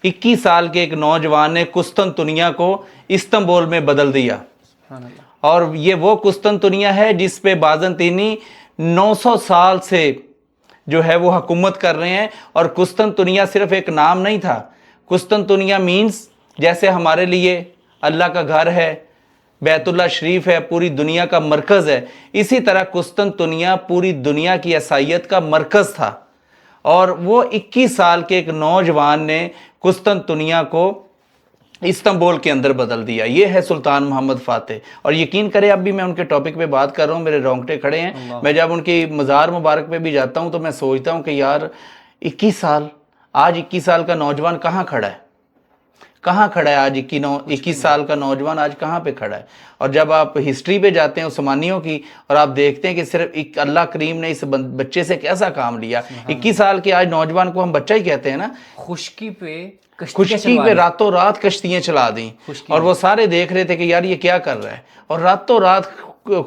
21 سال کے ایک نوجوان نے قسطنطنیہ کو استنبول میں بدل دیا، سبحان اللہ۔ اور یہ وہ قسطنطنیہ ہے جس پہ بازنطینی 900 سال سے جو ہے وہ حکومت کر رہے ہیں، اور قسطنطنیہ صرف ایک نام نہیں تھا، قسطنطنیہ مینز جیسے ہمارے لیے اللہ کا گھر ہے، بیت اللہ شریف ہے، پوری دنیا کا مرکز ہے، اسی طرح قسطنطنیہ پوری دنیا کی عیسائیت کا مرکز تھا، اور وہ 21 سال کے ایک نوجوان نے قسطنطنیہ کو استنبول کے اندر بدل دیا۔ یہ ہے سلطان محمد فاتح، اور یقین کرے اب بھی میں ان کے ٹاپک پہ بات کر رہا ہوں، میرے رونگٹے کھڑے ہیں، میں جب ان کی مزار مبارک پہ بھی جاتا ہوں تو میں سوچتا ہوں کہ یار 21 سال، آج 21 سال کا نوجوان کہاں کھڑا ہے؟ کہاں کھڑا ہے آج 21 سال کا نوجوان آج کہاں پہ کھڑا ہے؟ اور جب آپ ہسٹری پہ جاتے ہیں عثمانیوں کی اور آپ دیکھتے ہیں کہ صرف ایک اللہ کریم نے اس بچے سے کیسا کام لیا. 21 سال کے آج نوجوان کو ہم بچہ ہی کہتے ہیں نا. خشکی پہ خشکی پہ راتوں رات کشتیاں چلا دیں اور وہ سارے دیکھ رہے تھے کہ یار یہ کیا کر رہا ہے, اور راتوں رات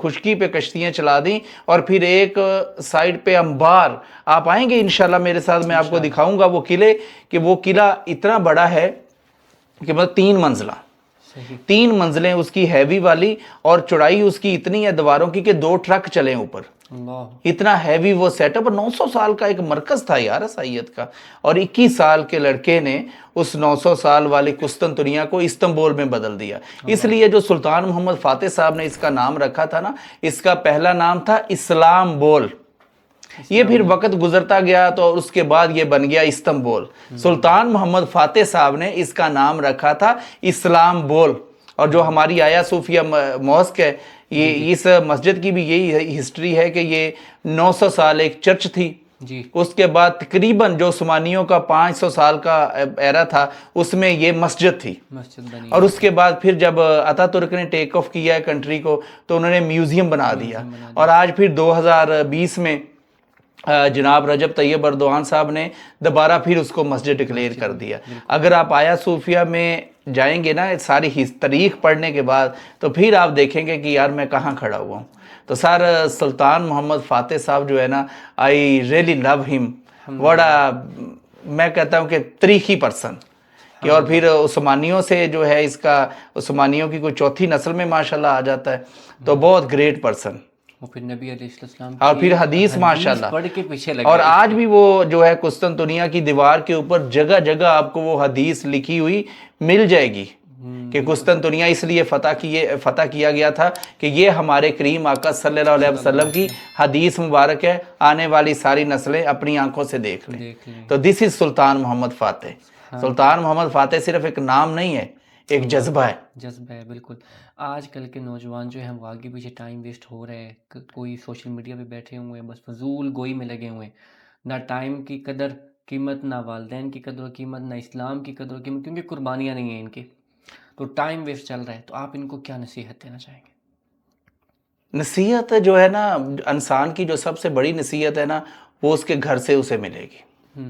خشکی پہ کشتیاں چلا دیں. اور پھر ایک سائیڈ پہ انبار, آپ آئیں گے انشاءاللہ میرے ساتھ, میں آپ کو دکھاؤں گا وہ قلعے, کہ وہ قلعہ اتنا بڑا ہے کہ مطلب 3 منزلہ, 3 منزلیں اس کی ہیوی والی, اور چوڑائی اس کی اتنی ہے دیواروں کی کہ 2 ٹرک چلیں اوپر, اتنا ہیوی وہ سیٹ اپ. اور 900 سال کا ایک مرکز تھا یار عیسائیت کا, اور 21 سال کے لڑکے نے اس 900 سال والی قسطنطنیہ کو استنبول میں بدل دیا. اس لیے جو سلطان محمد فاتح صاحب نے اس کا نام رکھا تھا نا, اس کا پہلا نام تھا اسلام بول. یہ پھر وقت گزرتا گیا تو اس کے بعد یہ بن گیا استنبول. سلطان محمد فاتح صاحب نے اس کا نام رکھا تھا اسلام بول. اور جو ہماری آیا صوفیہ موسک ہے, یہ اس مسجد کی بھی یہی ہسٹری ہے کہ یہ 900 سال ایک چرچ تھی. اس کے بعد تقریباً جو عثمانیوں کا 500 سال کا ایرا تھا اس میں یہ مسجد تھی. اور اس کے بعد پھر جب اتا ترک نے ٹیک آف کیا ہے کنٹری کو, تو انہوں نے میوزیم بنا دیا. اور آج پھر 2020 میں جناب رجب طیب اردوان صاحب نے دوبارہ پھر اس کو مسجد ڈکلیئر کر دیا. اگر آپ آیا صوفیہ میں جائیں گے نا ساری تاریخ پڑھنے کے بعد, تو پھر آپ دیکھیں گے کہ یار میں کہاں کھڑا ہوا ہوں. تو سر سلطان محمد فاتح صاحب جو ہے نا, آئی ریئلی لو ہم. بڑا میں کہتا ہوں کہ تاریخی پرسن, کہ اور پھر عثمانیوں سے جو ہے اس کا, عثمانیوں کی کوئی چوتھی نسل میں ماشاءاللہ آ جاتا ہے, تو بہت گریٹ پرسن. اور پھر نبی علیہ السلام اور پھر حدیث ماشاءاللہ پڑھ کے پیچھے لگے. اور آج بھی وہ جو ہے قسطنطنیہ کی دیوار کے اوپر جگہ جگہ آپ کو وہ حدیث لکھی ہوئی مل جائے گی کہ قسطنطنیہ اس لیے فتح کیا گیا تھا کہ یہ ہمارے کریم آقا صلی اللہ علیہ وسلم کی حدیث مبارک ہے, آنے والی ساری نسلیں اپنی آنکھوں سے دیکھ لیں. تو دس از سلطان محمد فاتح. سلطان محمد فاتح صرف ایک نام نہیں ہے, ایک جذبہ ہے. جذبہ ہے بالکل. آج کل کے نوجوان جو ہیں وہ آگے پیچھے ٹائم ویسٹ ہو رہے ہیں, کوئی سوشل میڈیا پہ بیٹھے ہوئے ہیں, بس فضول گوئی میں لگے ہوئے ہیں. نہ ٹائم کی قدر قیمت, نہ والدین کی قدر و قیمت, نہ اسلام کی قدر و قیمت, کیونکہ قربانیاں نہیں ہیں ان کی, تو ٹائم ویسٹ چل رہا ہے. تو آپ ان کو کیا نصیحت دینا چاہیں گے؟ نصیحت جو ہے نا, انسان کی جو سب سے بڑی نصیحت ہے نا, وہ اس کے گھر سے اسے ملے گی.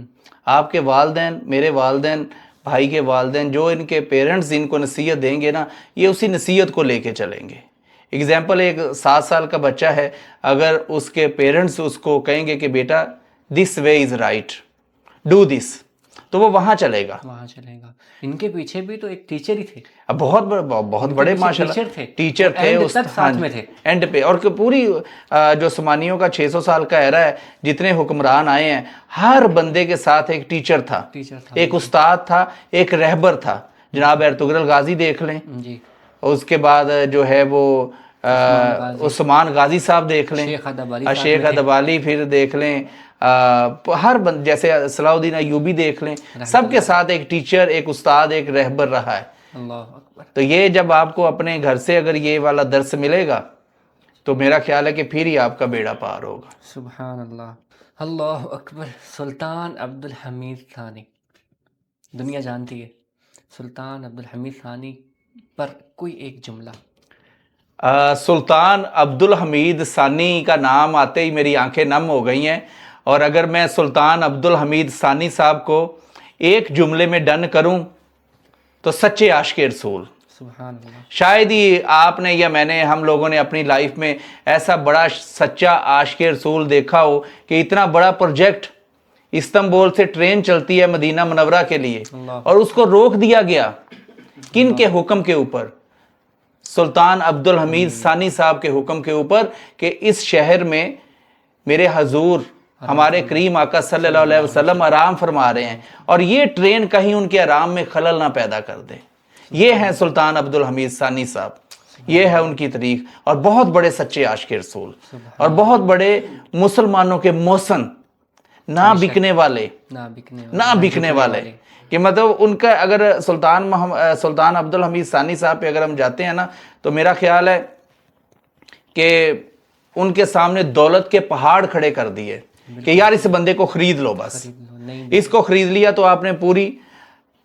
آپ کے والدین, میرے والدین, بھائی کے والدین, جو ان کے پیرنٹس ان کو نصیحت دیں گے نا, یہ اسی نصیحت کو لے کے چلیں گے. اگزامپل, ایک 7 سال کا بچہ ہے, اگر اس کے پیرنٹس اس کو کہیں گے کہ بیٹا دس وے از رائٹ, ڈو دس, تو وہ وہاں چلے گا. ان کے پیچھے بھی تو ایک ٹیچر ہی تھے, بہت بڑے ماشاءاللہ ٹیچر تھے, ساتھ میں تھے اینڈ پہ. اور پوری جو عثمانیوں کا 600 سال کا ایرا ہے, جتنے حکمران آئے ہیں, ہر بندے کے ساتھ ایک ٹیچر تھا, ایک استاد تھا, ایک رہبر تھا. جناب ارطغرل غازی دیکھ لیں, اس کے بعد جو ہے وہ عثمان غازی صاحب دیکھ لیں, شیخ ادبالی پھر دیکھ لیں, ہر جیسے صلاح الدین ایوبی دیکھ لیں, سب کے ساتھ ایک ٹیچر, ایک استاد, ایک رہبر رہا ہے. اللہ اکبر. تو یہ جب آپ کو اپنے گھر سے اگر یہ والا درس ملے گا, تو میرا خیال ہے کہ پھر ہی آپ کا بیڑا پار ہوگا. سبحان اللہ, اللہ اکبر. سلطان عبد الحمید ثانی, دنیا جانتی ہے سلطان عبد الحمید ثانی پر کوئی ایک جملہ. سلطان عبد الحمید ثانی کا نام آتے ہی میری آنکھیں نم ہو گئی ہیں. اور اگر میں سلطان عبد الحمید ثانی صاحب کو ایک جملے میں ڈن کروں تو سچے عاشق رسول. سبحان اللہ. شاید ہی آپ نے یا میں نے, ہم لوگوں نے اپنی لائف میں ایسا بڑا سچا عاشق رسول دیکھا ہو کہ اتنا بڑا پروجیکٹ, استنبول سے ٹرین چلتی ہے مدینہ منورہ کے لیے, اور اس کو روک دیا گیا. کن کے حکم کے اوپر؟ سلطان عبد الحمید ثانی صاحب کے حکم کے اوپر, کہ اس شہر میں میرے حضور ہمارے کریم آقا صلی اللہ علیہ وسلم آرام فرما رہے ہیں, اور یہ ٹرین کہیں ان کے آرام میں خلل نہ پیدا کر دے. یہ ہیں سلطان عبد الحمید ثانی صاحب, یہ ہے ان کی تاریخ. اور بہت بڑے سچے عاشق رسول, اور بہت بڑے مسلمانوں کے محسن, نہ بکنے والے, کہ مطلب ان کا اگر سلطان عبد الحمید ثانی صاحب پہ اگر ہم جاتے ہیں نا, تو میرا خیال ہے کہ ان کے سامنے دولت کے پہاڑ کھڑے کر دیے کہ یار اس بندے کو خرید لو, بس اس کو خرید لیا تو آپ نے پوری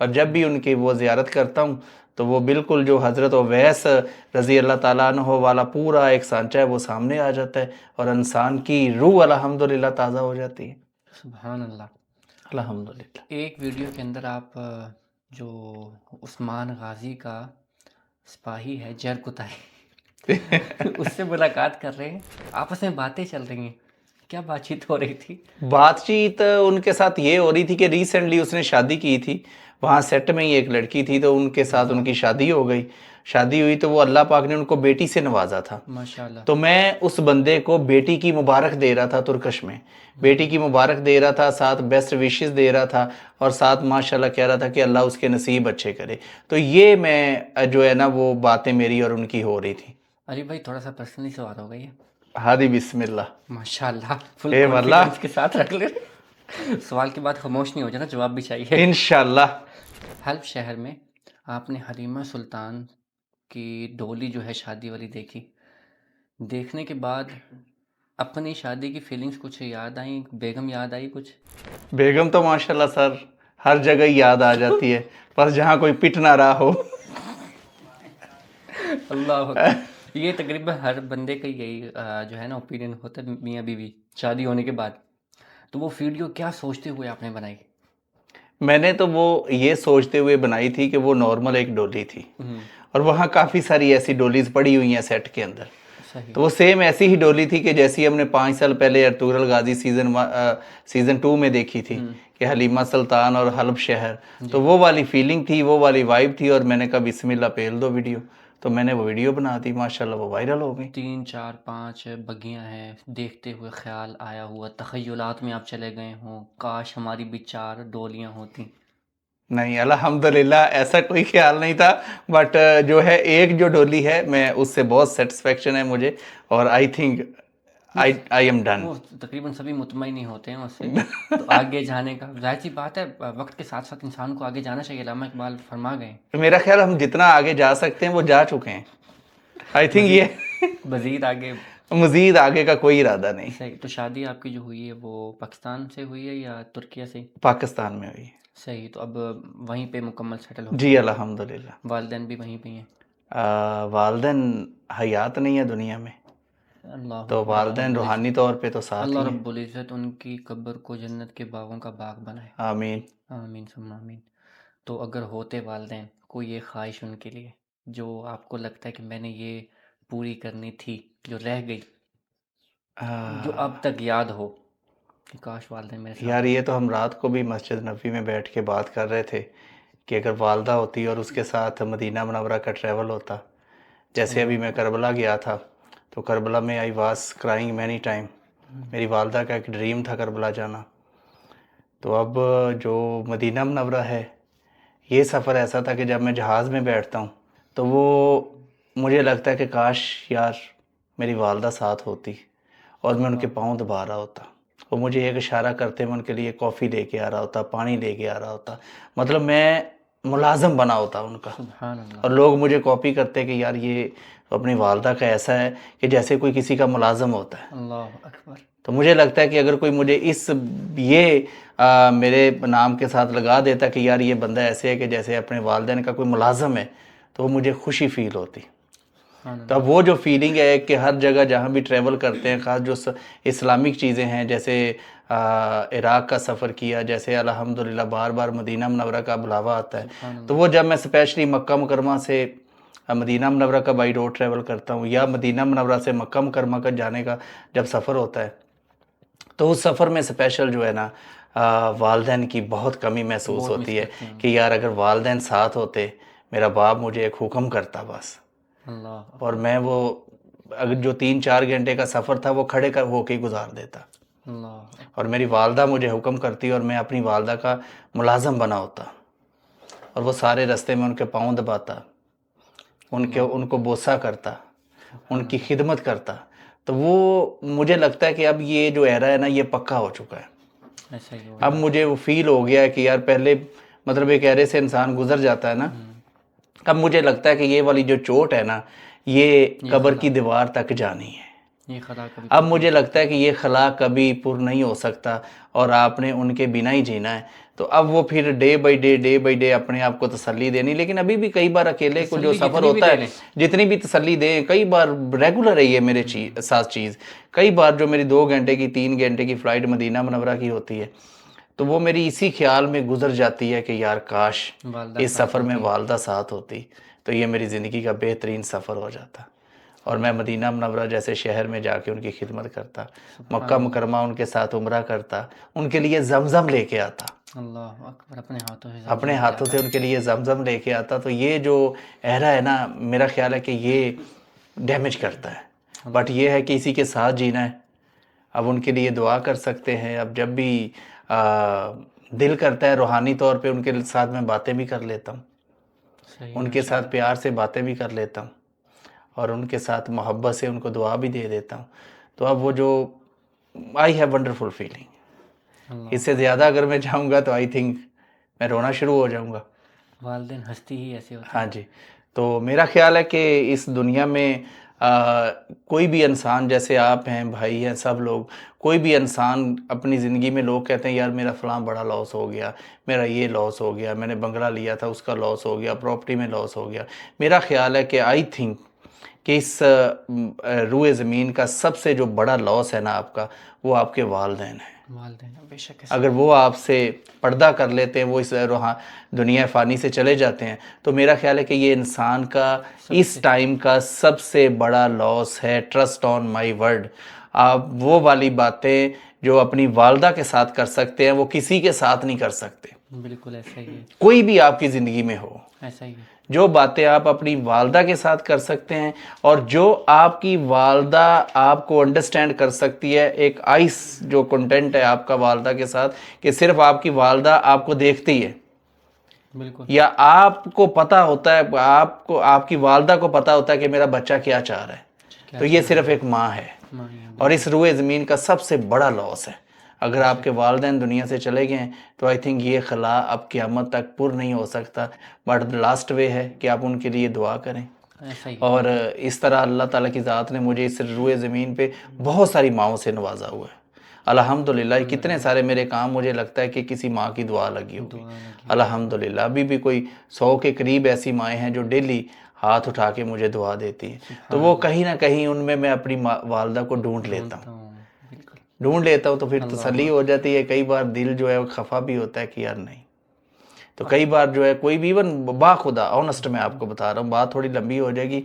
اور جب بھی ان کی وہ زیارت کرتا ہوں تو وہ بالکل جو حضرت اویس رضی اللہ تعالیٰ عنہ والا پورا ایک سانچہ ہے وہ سامنے آ جاتا ہے، اور انسان کی روح الحمدللہ تازہ ہو جاتی ہے۔ سبحان اللہ۔ الحمدللہ۔ ایک ویڈیو کے اندر آپ جو عثمان غازی کا سپاہی ہے جر کتائی اس سے ملاقات کر رہے ہیں، آپس میں باتیں چل رہی ہیں، کیا بات چیت ہو رہی تھی؟ بات چیت ان کے ساتھ یہ ہو رہی تھی کہ ریسنٹلی اس نے شادی کی تھی، وہاں سیٹ میں ہی ایک لڑکی تھی تو ان کے ساتھ ان کی شادی ہو گئی، شادی ہوئی تو وہ اللہ پاک نے ان کو بیٹی سے نوازا تھا، ماشاءاللہ۔ تو میں اس بندے کو بیٹی کی مبارک دے رہا تھا ترکش میں، بیٹی کی مبارک دے رہا تھا، ساتھ بیسٹ وشز دے رہا تھا، اور ساتھ ماشاءاللہ کہہ رہا تھا کہ اللہ اس کے نصیب اچھے کرے۔ تو یہ میں جو ہے نا وہ باتیں میری اور ان کی ہو رہی تھی۔ علی بھائی تھوڑا سا پرسنلی سوال ہو گئی ہے۔ ہادی بسم اللہ۔ ماشاءاللہ، فل اے واللہ، کانفیڈنس کے ساتھ رکھ لے۔ سوال کے بعد خاموش نہیں ہو جانا، جواب بھی چاہیے۔ انشاءاللہ۔ حلب شہر میں آپ نے حلیمہ سلطان کی ڈولی جو ہے شادی والی دیکھی، دیکھنے کے بعد اپنی شادی کی فیلنگز کچھ یاد آئیں؟ بیگم یاد آئی کچھ؟ بیگم تو ماشاءاللہ سر ہر جگہ ہی یاد آ جاتی ہے، بس جہاں کوئی پٹ نہ رہا ہو۔ اللہ اکبر۔ یہ تقریباً ہر بندے کا یہی جو ہے نا اوپینین ہوتا ہے میاں بیوی شادی ہونے کے بعد۔ تو وہ ویڈیو کیا سوچتے ہوئے آپ نے بنائی؟ میں نے تو وہ یہ سوچتے ہوئے بنائی تھی کہ وہ نارمل ایک ڈولی تھی، اور وہاں کافی ساری ایسی ڈولیز پڑی ہوئی ہیں سیٹ کے اندر، صحیح۔ تو وہ سیم ایسی ہی ڈولی تھی کہ جیسی ہم نے 5 سال پہلے ارطغرل غازی سیزن 2 میں دیکھی تھی کہ حلیمہ سلطان اور حلب شہر، تو وہ والی فیلنگ تھی، وہ والی وائب تھی، اور میں نے کہا بسم اللہ پھیل دو ویڈیو، تو میں نے وہ ویڈیو بنا دی، ماشاءاللہ وہ وائرل ہو گئی۔ 3 4 5 بگیاں ہیں، دیکھتے ہوئے خیال آیا ہوا، تخیلات میں آپ چلے گئے ہوں، کاش ہماری بھی 4 ڈولیاں ہوتی۔ نہیں الحمدللہ ایسا کوئی خیال نہیں تھا، بٹ جو ہے ایک جو ڈولی ہے میں اس سے بہت سیٹسفیکشن ہے مجھے، اور I think I am done. وہ تقریباً سبھی مطمئن نہیں ہوتے ہیں اس سے، تو آگے جانے کا ظاہر سی بات ہے، وقت کے ساتھ ساتھ انسان کو آگے جانا چاہیے، علامہ اقبال فرما گئے میرا خیال ہم جتنا آگے جا سکتے ہیں وہ جا چکے ہیں، آئی تھنک یہ مزید آگے۔ مزید آگے کا کوئی ارادہ نہیں۔ صحیح۔ تو شادی آپ کی جو ہوئی ہے وہ پاکستان سے ہوئی ہے یا ترکیہ سے؟ پاکستان میں ہوئی۔ صحیح۔ تو اب وہیں پہ مکمل سیٹل ہو جی الحمدللہ۔ والدین بھی وہیں پہ ہیں؟ والدین حیات نہیں ہے دنیا میں، اللہ تو والدین روحانی طور پہ تو ساتھ اللہ ہی ہیں۔ رب العزت ان کی قبر کو جنت کے باغوں کا باغ بنائے، آمین۔ آمین ثم آمین۔ تو اگر ہوتے والدین، کوئی یہ خواہش ان کے لیے جو آپ کو لگتا ہے کہ میں نے یہ پوری کرنی تھی جو رہ گئی، جو اب تک یاد ہو کہ کاش والدین میرے ساتھ یار یہ تو ہم رات کو بھی مسجد نبوی میں بیٹھ کے بات کر رہے تھے کہ اگر والدہ ہوتی اور اس کے ساتھ مدینہ منورہ کا ٹریول ہوتا، جیسے ابھی میں کربلا گیا تھا تو کربلا میں I was crying many time, میری والدہ کا ایک ڈریم تھا کربلا جانا، تو اب جو مدینہ منورہ ہے یہ سفر ایسا تھا کہ جب میں جہاز میں بیٹھتا ہوں تو وہ مجھے لگتا ہے کہ کاش یار میری والدہ ساتھ ہوتی اور میں ان کے پاؤں دبا رہا ہوتا، وہ مجھے ایک اشارہ کرتے میں ان کے لیے کافی لے کے آ رہا ہوتا، پانی لے کے آ رہا ہوتا، مطلب میں ملازم بنا ہوتا ان کا، سبحان اللہ۔ اور لوگ مجھے کاپی کرتے کہ یار یہ اپنی والدہ کا ایسا ہے کہ جیسے کوئی کسی کا ملازم ہوتا ہے، اللہ اکبر۔ تو مجھے لگتا ہے کہ اگر کوئی مجھے یہ میرے نام کے ساتھ لگا دیتا کہ یار یہ بندہ ایسے ہے کہ جیسے اپنے والدین کا کوئی ملازم ہے، تو وہ مجھے خوشی فیل ہوتی۔ سبحان تو اب وہ جو فیلنگ ہے کہ ہر جگہ جہاں بھی ٹریول کرتے ہیں، خاص جو اسلامک چیزیں ہیں، جیسے عراق کا سفر کیا، جیسے الحمدللہ بار بار مدینہ منورہ کا بلاوا آتا ہے، تو وہ جب میں اسپیشلی مکہ مکرمہ سے مدینہ منورہ کا بائی روڈ ٹریول کرتا ہوں، یا مدینہ منورہ سے مکہ مکرمہ کا جانے کا جب سفر ہوتا ہے، تو اس سفر میں اسپیشل جو ہے نا والدین کی بہت کمی محسوس ہوتی ہے کہ یار اگر والدین ساتھ ہوتے، میرا باپ مجھے ایک حکم کرتا بس، اللہ اور میں وہ اگر جو 3-4 گھنٹے کا سفر تھا وہ کھڑے ہو کے گزار دیتا، اللہ۔ اور میری والدہ مجھے حکم کرتی اور میں اپنی والدہ کا ملازم بنا ہوتا، اور وہ سارے رستے میں ان کے پاؤں دباتا، ان کو بوسہ کرتا، ان کی خدمت کرتا، تو وہ مجھے لگتا ہے کہ اب یہ جو ایرا ہے نا یہ پکا ہو چکا ہے، ایسا ہی ہو اب مجھے وہ فیل ہو گیا ہے کہ یار پہلے مطلب ایک ایرے سے انسان گزر جاتا ہے نا، اب مجھے لگتا ہے کہ یہ والی جو چوٹ ہے نا یہ قبر کی دیوار تک جانی ہے، یہ خدا کبھی اب مجھے لگتا ہے کہ یہ خلا کبھی پر نہیں ہو سکتا اور آپ نے ان کے بنا ہی جینا ہے. تو اب وہ پھر ڈے بائی ڈے اپنے آپ کو تسلی دینی. لیکن ابھی بھی کئی بار اکیلے کو جو تسلی سفر جتنی بھی ہوتا دے ہے لیں. جتنی بھی تسلی دیں, کئی بار ریگولر ہے یہ میرے ساتھ چیز. کئی بار جو میری 2 گھنٹے کی 3 گھنٹے کی فلائٹ مدینہ منورہ کی ہوتی ہے تو وہ میری اسی خیال میں گزر جاتی ہے کہ یار کاش والدہ اس ساتھ سفر میں ہوتی. والدہ ساتھ ہوتی تو یہ میری زندگی کا بہترین سفر ہو جاتا. اور میں مدینہ منورہ جیسے شہر میں جا کے ان کی خدمت کرتا, مکہ مکرمہ ان کے ساتھ عمرہ کرتا, ان کے لیے زمزم لے کے آتا, اللہ اکبر, اپنے ہاتھوں سے اپنے زمزم ہاتھوں پلاتا. سے ان کے لیے زمزم لے کے آتا. تو یہ جو عہرہ ہے نا, میرا خیال ہے کہ یہ ڈیمیج کرتا ہے. بٹ یہ ہے کہ اسی کے ساتھ جینا ہے. اب ان کے لیے دعا کر سکتے ہیں. اب جب بھی دل کرتا ہے روحانی طور پہ ان کے ساتھ میں باتیں بھی کر لیتا ہوں, صحیح, ان کے ساتھ پیار سے باتیں بھی کر لیتا ہوں اور ان کے ساتھ محبت سے ان کو دعا بھی دے دیتا ہوں. تو اب وہ جو آئی ہیو ونڈرفل فیلنگ, اس سے زیادہ اگر میں چاہوں گا تو آئی تھنک میں رونا شروع ہو جاؤں گا. والدین ہستی ہی ایسے ہوتے ہاں ہیں. جی. تو میرا خیال ہے کہ اس دنیا میں کوئی بھی انسان, جیسے آپ ہیں, بھائی ہیں, سب لوگ, کوئی بھی انسان اپنی زندگی میں, لوگ کہتے ہیں یار میرا فلاں بڑا لاس ہو گیا, میرا یہ لاس ہو گیا, میں نے بنگلہ لیا تھا اس کا لاس ہو گیا, پراپرٹی میں لاس ہو گیا. میرا خیال ہے کہ آئی تھنک کہ اس روئے زمین کا سب سے جو بڑا لاس ہے نا آپ کا, وہ آپ کے والدین ہیں. والدین بے شک. اگر وہ آپ سے پردہ کر لیتے ہیں, وہ اس دنیا فانی سے چلے جاتے ہیں, تو میرا خیال ہے کہ یہ انسان کا اس ٹائم کا سب سے بڑا لاس ہے. Trust on my word. آپ وہ والی باتیں جو اپنی والدہ کے ساتھ کر سکتے ہیں وہ کسی کے ساتھ نہیں کر سکتے. بالکل ایسا ہی ہے, کوئی بھی آپ کی زندگی میں ہو, ایسا ہی ہے. جو باتیں آپ اپنی والدہ کے ساتھ کر سکتے ہیں اور جو آپ کی والدہ آپ کو انڈرسٹینڈ کر سکتی ہے, ایک آئس جو کنٹینٹ ہے آپ کا والدہ کے ساتھ کہ صرف آپ کی والدہ آپ کو دیکھتی ہے, بالکل. یا آپ کو پتہ ہوتا ہے, آپ کی والدہ کو پتہ ہوتا ہے کہ میرا بچہ کیا چاہ رہا ہے, تو یہ صرف ایک ماں ہے. اور اس روئے زمین کا سب سے بڑا لاس ہے. اگر آپ کے والدین دنیا سے چلے گئے ہیں تو آئی تھنک یہ خلا اب قیامت تک پر نہیں ہو سکتا. بٹ لاسٹ وے ہے کہ آپ ان کے لیے دعا کریں. ایسا ہی. اور اس طرح اللہ تعالیٰ کی ذات نے مجھے اس روئے زمین پہ بہت ساری ماؤں سے نوازا ہوا ہے. الحمدللہ. کتنے سارے میرے کام مجھے لگتا ہے کہ کسی ماں کی دعا لگی ہوگی. الحمدللہ. ابھی بھی کوئی 100 کے قریب ایسی مائیں ہیں جو ڈیلی ہاتھ اٹھا کے مجھے دعا دیتی ہیں. تو وہ کہیں نہ کہیں ان میں اپنی والدہ کو ڈھونڈ لیتا ہوں. تو پھر تسلی ہو جاتی ہے. کئی بار دل جو ہے وہ خفا بھی ہوتا ہے کہ یار نہیں. تو کئی بار جو ہے کوئی بھی ایون باخدا آنسٹ میں آپ کو بتا رہا ہوں, بات تھوڑی لمبی ہو جائے گی,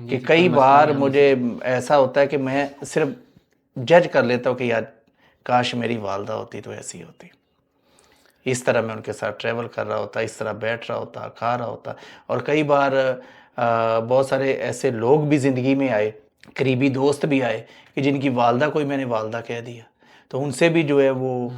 کہ کئی بار مجھے ایسا ہوتا ہے کہ میں صرف جج کر لیتا ہوں کہ یار کاش میری والدہ ہوتی تو ایسی ہوتی. اس طرح میں ان کے ساتھ ٹریول کر رہا ہوتا, اس طرح بیٹھ رہا ہوتا, کھا رہا ہوتا. اور کئی بار بہت سارے ایسے لوگ بھی زندگی میں آئے, قریبی دوست بھی آئے کہ جن کی والدہ کو ہی میں نے والدہ کہہ دیا, تو ان سے بھی جو ہے وہ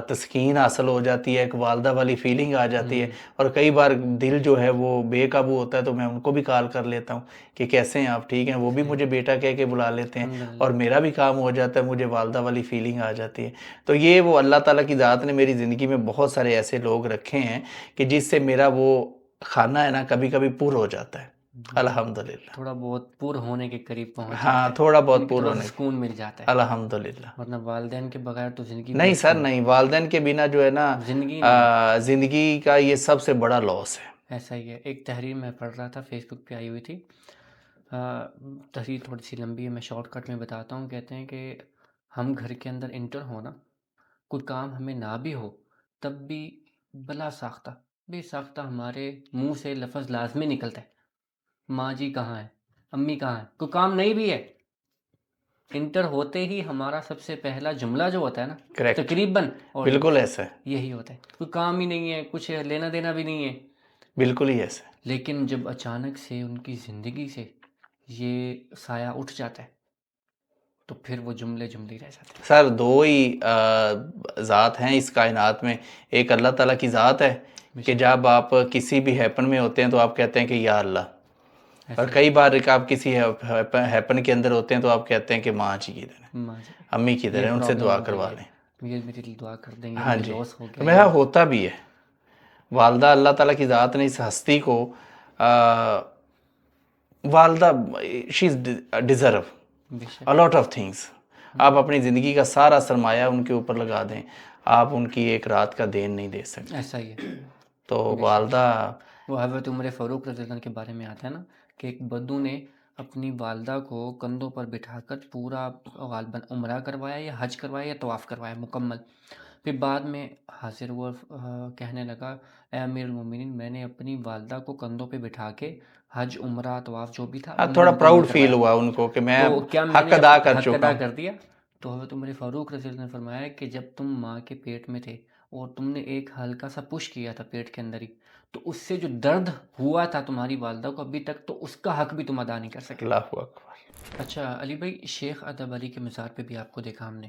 تسکین حاصل ہو جاتی ہے, ایک والدہ والی فیلنگ آ جاتی ہے. اور کئی بار دل جو ہے وہ بے قابو ہوتا ہے تو میں ان کو بھی کال کر لیتا ہوں کہ کیسے ہیں آپ, ٹھیک ہیں. وہ بھی مجھے بیٹا کہہ کے بلا لیتے ہیں اور میرا بھی کام ہو جاتا ہے, مجھے والدہ والی فیلنگ آ جاتی ہے. تو یہ وہ اللہ تعالیٰ کی ذات نے میری زندگی میں بہت سارے ایسے لوگ رکھے ہیں کہ جس سے میرا وہ خانہ ہے نا کبھی کبھی پر ہو جاتا ہے. الحمدللہ. تھوڑا بہت پور ہونے کے قریب پہنچ جاتا ہاں, ہے, تھوڑا بہت پر ہونے سکون مل جاتا ہے. الحمدللہ. ورنہ والدین کے بغیر تو زندگی نہیں سر, نہیں, والدین کے بنا جو ہے نا زندگی نہیں. زندگی کا یہ سب سے بڑا لاس ہے. ایسا ہی ہے. ایک تحریر میں پڑھ رہا تھا, فیس بک پہ آئی ہوئی تھی. تحریر تھوڑی سی لمبی ہے, میں شارٹ کٹ میں بتاتا ہوں. کہتے ہیں کہ ہم گھر کے اندر انٹر ہونا, کوئی کام ہمیں نہ بھی ہو تب بھی بلا ساختہ بے ساختہ ہمارے منہ سے لفظ لازمی نکلتا ہے, ماں جی کہاں ہے, امی کہاں ہے. کوئی کام نہیں بھی ہے, انٹر ہوتے ہی ہمارا سب سے پہلا جملہ جو ہوتا ہے نا, تقریباً بالکل ایسا ہے, یہی ہوتا ہے. کوئی کام ہی نہیں ہے, کچھ لینا دینا بھی نہیں ہے. بالکل ہی ایسا ہے. لیکن جب اچانک سے ان کی زندگی سے یہ سایہ اٹھ جاتا ہے تو پھر وہ جملے رہ جاتے ہیں. سر, دو ہی ذات ہیں اس کائنات میں. ایک اللہ تعالیٰ کی ذات ہے کہ جب آپ کسی بھی ہیپن میں ہوتے ہیں تو آپ کہتے ہیں کہ یا اللہ. اور کئی بار آپ کسی ہیپن کے اندر ہوتے ہیں تو آپ کہتے ہیں کہ ماں جی کدھر ہیں, امی کدھر ہیں, ان سے دعا کروا لیں. یہ میرے لیے دعا کر دیں گے. ہاں جی, تو میرا ہوتا بھی ہے. والدہ اللہ تعالیٰ کی ذات نے اس ہستی کو والدہ شی از ڈیزرو, بے شک الاٹ آف تھنگس. آپ اپنی زندگی کا سارا سرمایہ ان کے اوپر لگا دیں, آپ ان کی ایک رات کا دین نہیں دے سکتے. ایسا ہی ہے. تو بے شک. والدہ وہ حضرت عمر فاروق رضی اللہ عنہ کے بارے میں آتا ہے نا کہ ایک بدو نے اپنی والدہ کو کندھوں پر بٹھا کر پورا غالباً عمرہ کروایا یا حج کروایا یا طواف کروایا مکمل. پھر بعد میں حاضر ہوا کہنے لگا اے امیر المومنین میں نے اپنی والدہ کو کندھوں پہ بٹھا کے حج عمرہ طواف جو بھی تھا وہ میں تھوڑا نے مکمل پراؤڈ فیل کروایا. ہوا ان کو کہ میں تو کیا میں حق نے ادا کر حق چکا ادا ہوں. کر دیا؟ تو حضرت عمر فاروق رضی اللہ عنہ نے فرمایا کہ جب تم ماں کے پیٹ میں تھے اور تم نے ایک ہلکا سا پش کیا تھا پیٹ کے اندر ہی, تو اس سے جو درد ہوا تھا تمہاری والدہ کو ابھی تک, تو اس کا حق بھی تم ادا نہیں کر سکے. اللہ اکبر. اچھا علی بھائی, شیخ ادب علی کے مزار پہ بھی آپ کو دیکھا ہم نے,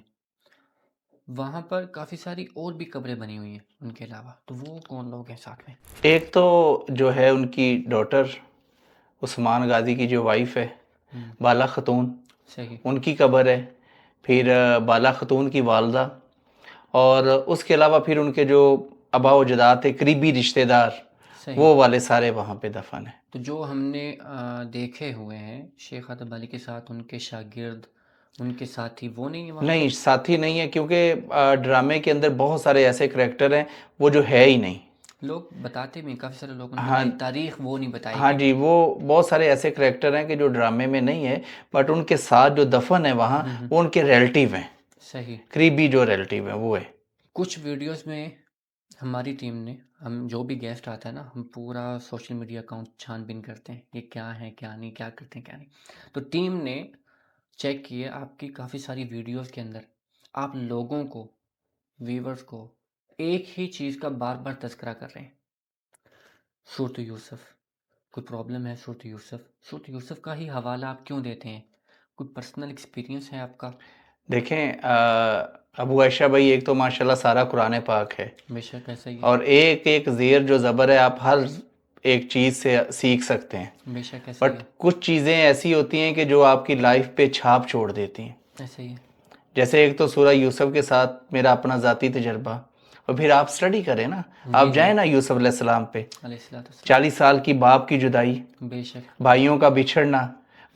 وہاں پر کافی ساری اور بھی قبریں بنی ہوئی ہیں ان کے علاوہ, تو وہ کون لوگ ہیں ساتھ میں؟ ایک تو جو ہے ان کی ڈاٹر عثمان غازی کی جو وائف ہے بالا خاتون, صحیح. ان کی قبر ہے. پھر بالا خاتون کی والدہ, اور اس کے علاوہ پھر ان کے جو آبا و اجداد تھے قریبی رشتہ دار, صحیح. وہ والے سارے وہاں پہ دفن ہیں. تو جو ہم نے دیکھے ہوئے ہیں شیخ ادب علی کے ساتھ ان کے شاگرد, ان کے ساتھی, وہ نہیں ہیں وہاں نہیں, ساتھی نہیں ہے, کیونکہ ڈرامے کے اندر بہت سارے ایسے کریکٹر ہیں وہ جو ہے ہی نہیں. لوگ بتاتے بھی ہیں, کافی سارے لوگوں نے ہاں. بتائی, تاریخ وہ نہیں بتائی ہاں گئی. جی, وہ بہت سارے ایسے کریکٹر ہیں کہ جو ڈرامے میں نہیں ہے, بٹ ان کے ساتھ جو دفن ہے وہاں وہ ان کے ریلیٹیو ہیں, صحیح. قریبی جو ریلیٹیو ہیں وہ ہے. کچھ ویڈیوز میں ہماری ٹیم نے, ہم جو بھی گیسٹ آتا ہے نا, ہم پورا سوشل میڈیا اکاؤنٹ چھان بین کرتے ہیں یہ کیا ہے کیا نہیں, کیا کرتے ہیں کیا نہیں. تو ٹیم نے چیک کیے آپ کی کافی ساری ویڈیوز کے اندر آپ لوگوں کو, ویورز کو ایک ہی چیز کا بار بار تذکرہ کر رہے ہیں, سورۃ یوسف. کوئی پرابلم ہے سورۃ یوسف, سورۃ یوسف کا ہی حوالہ آپ کیوں دیتے ہیں؟ کوئی پرسنل ایکسپیرینس ہے آپ کا؟ دیکھیں ابو عائشہ بھائی, ایک تو ماشاءاللہ سارا قرآن پاک ہے, بے شک ایسا ہی ہے. اور ایک ایک زیر جو زبر ہے آپ ہر ایک چیز سے سیکھ سکتے ہیں, بے شک ایسا ہی بٹ ہے. کچھ چیزیں ایسی ہوتی ہیں کہ جو آپ کی لائف پہ چھاپ چھوڑ دیتی ہیں. ایسا ہی ہے. جیسے ایک تو سورہ یوسف کے ساتھ میرا اپنا ذاتی تجربہ, اور پھر آپ سٹڈی کریں نا, آپ جائیں نا یوسف علیہ السلام پہ, علیہ الصلوۃ والسلام. 40 سال کی باپ کی جدائی, بے شک. بھائیوں کا بچھڑنا,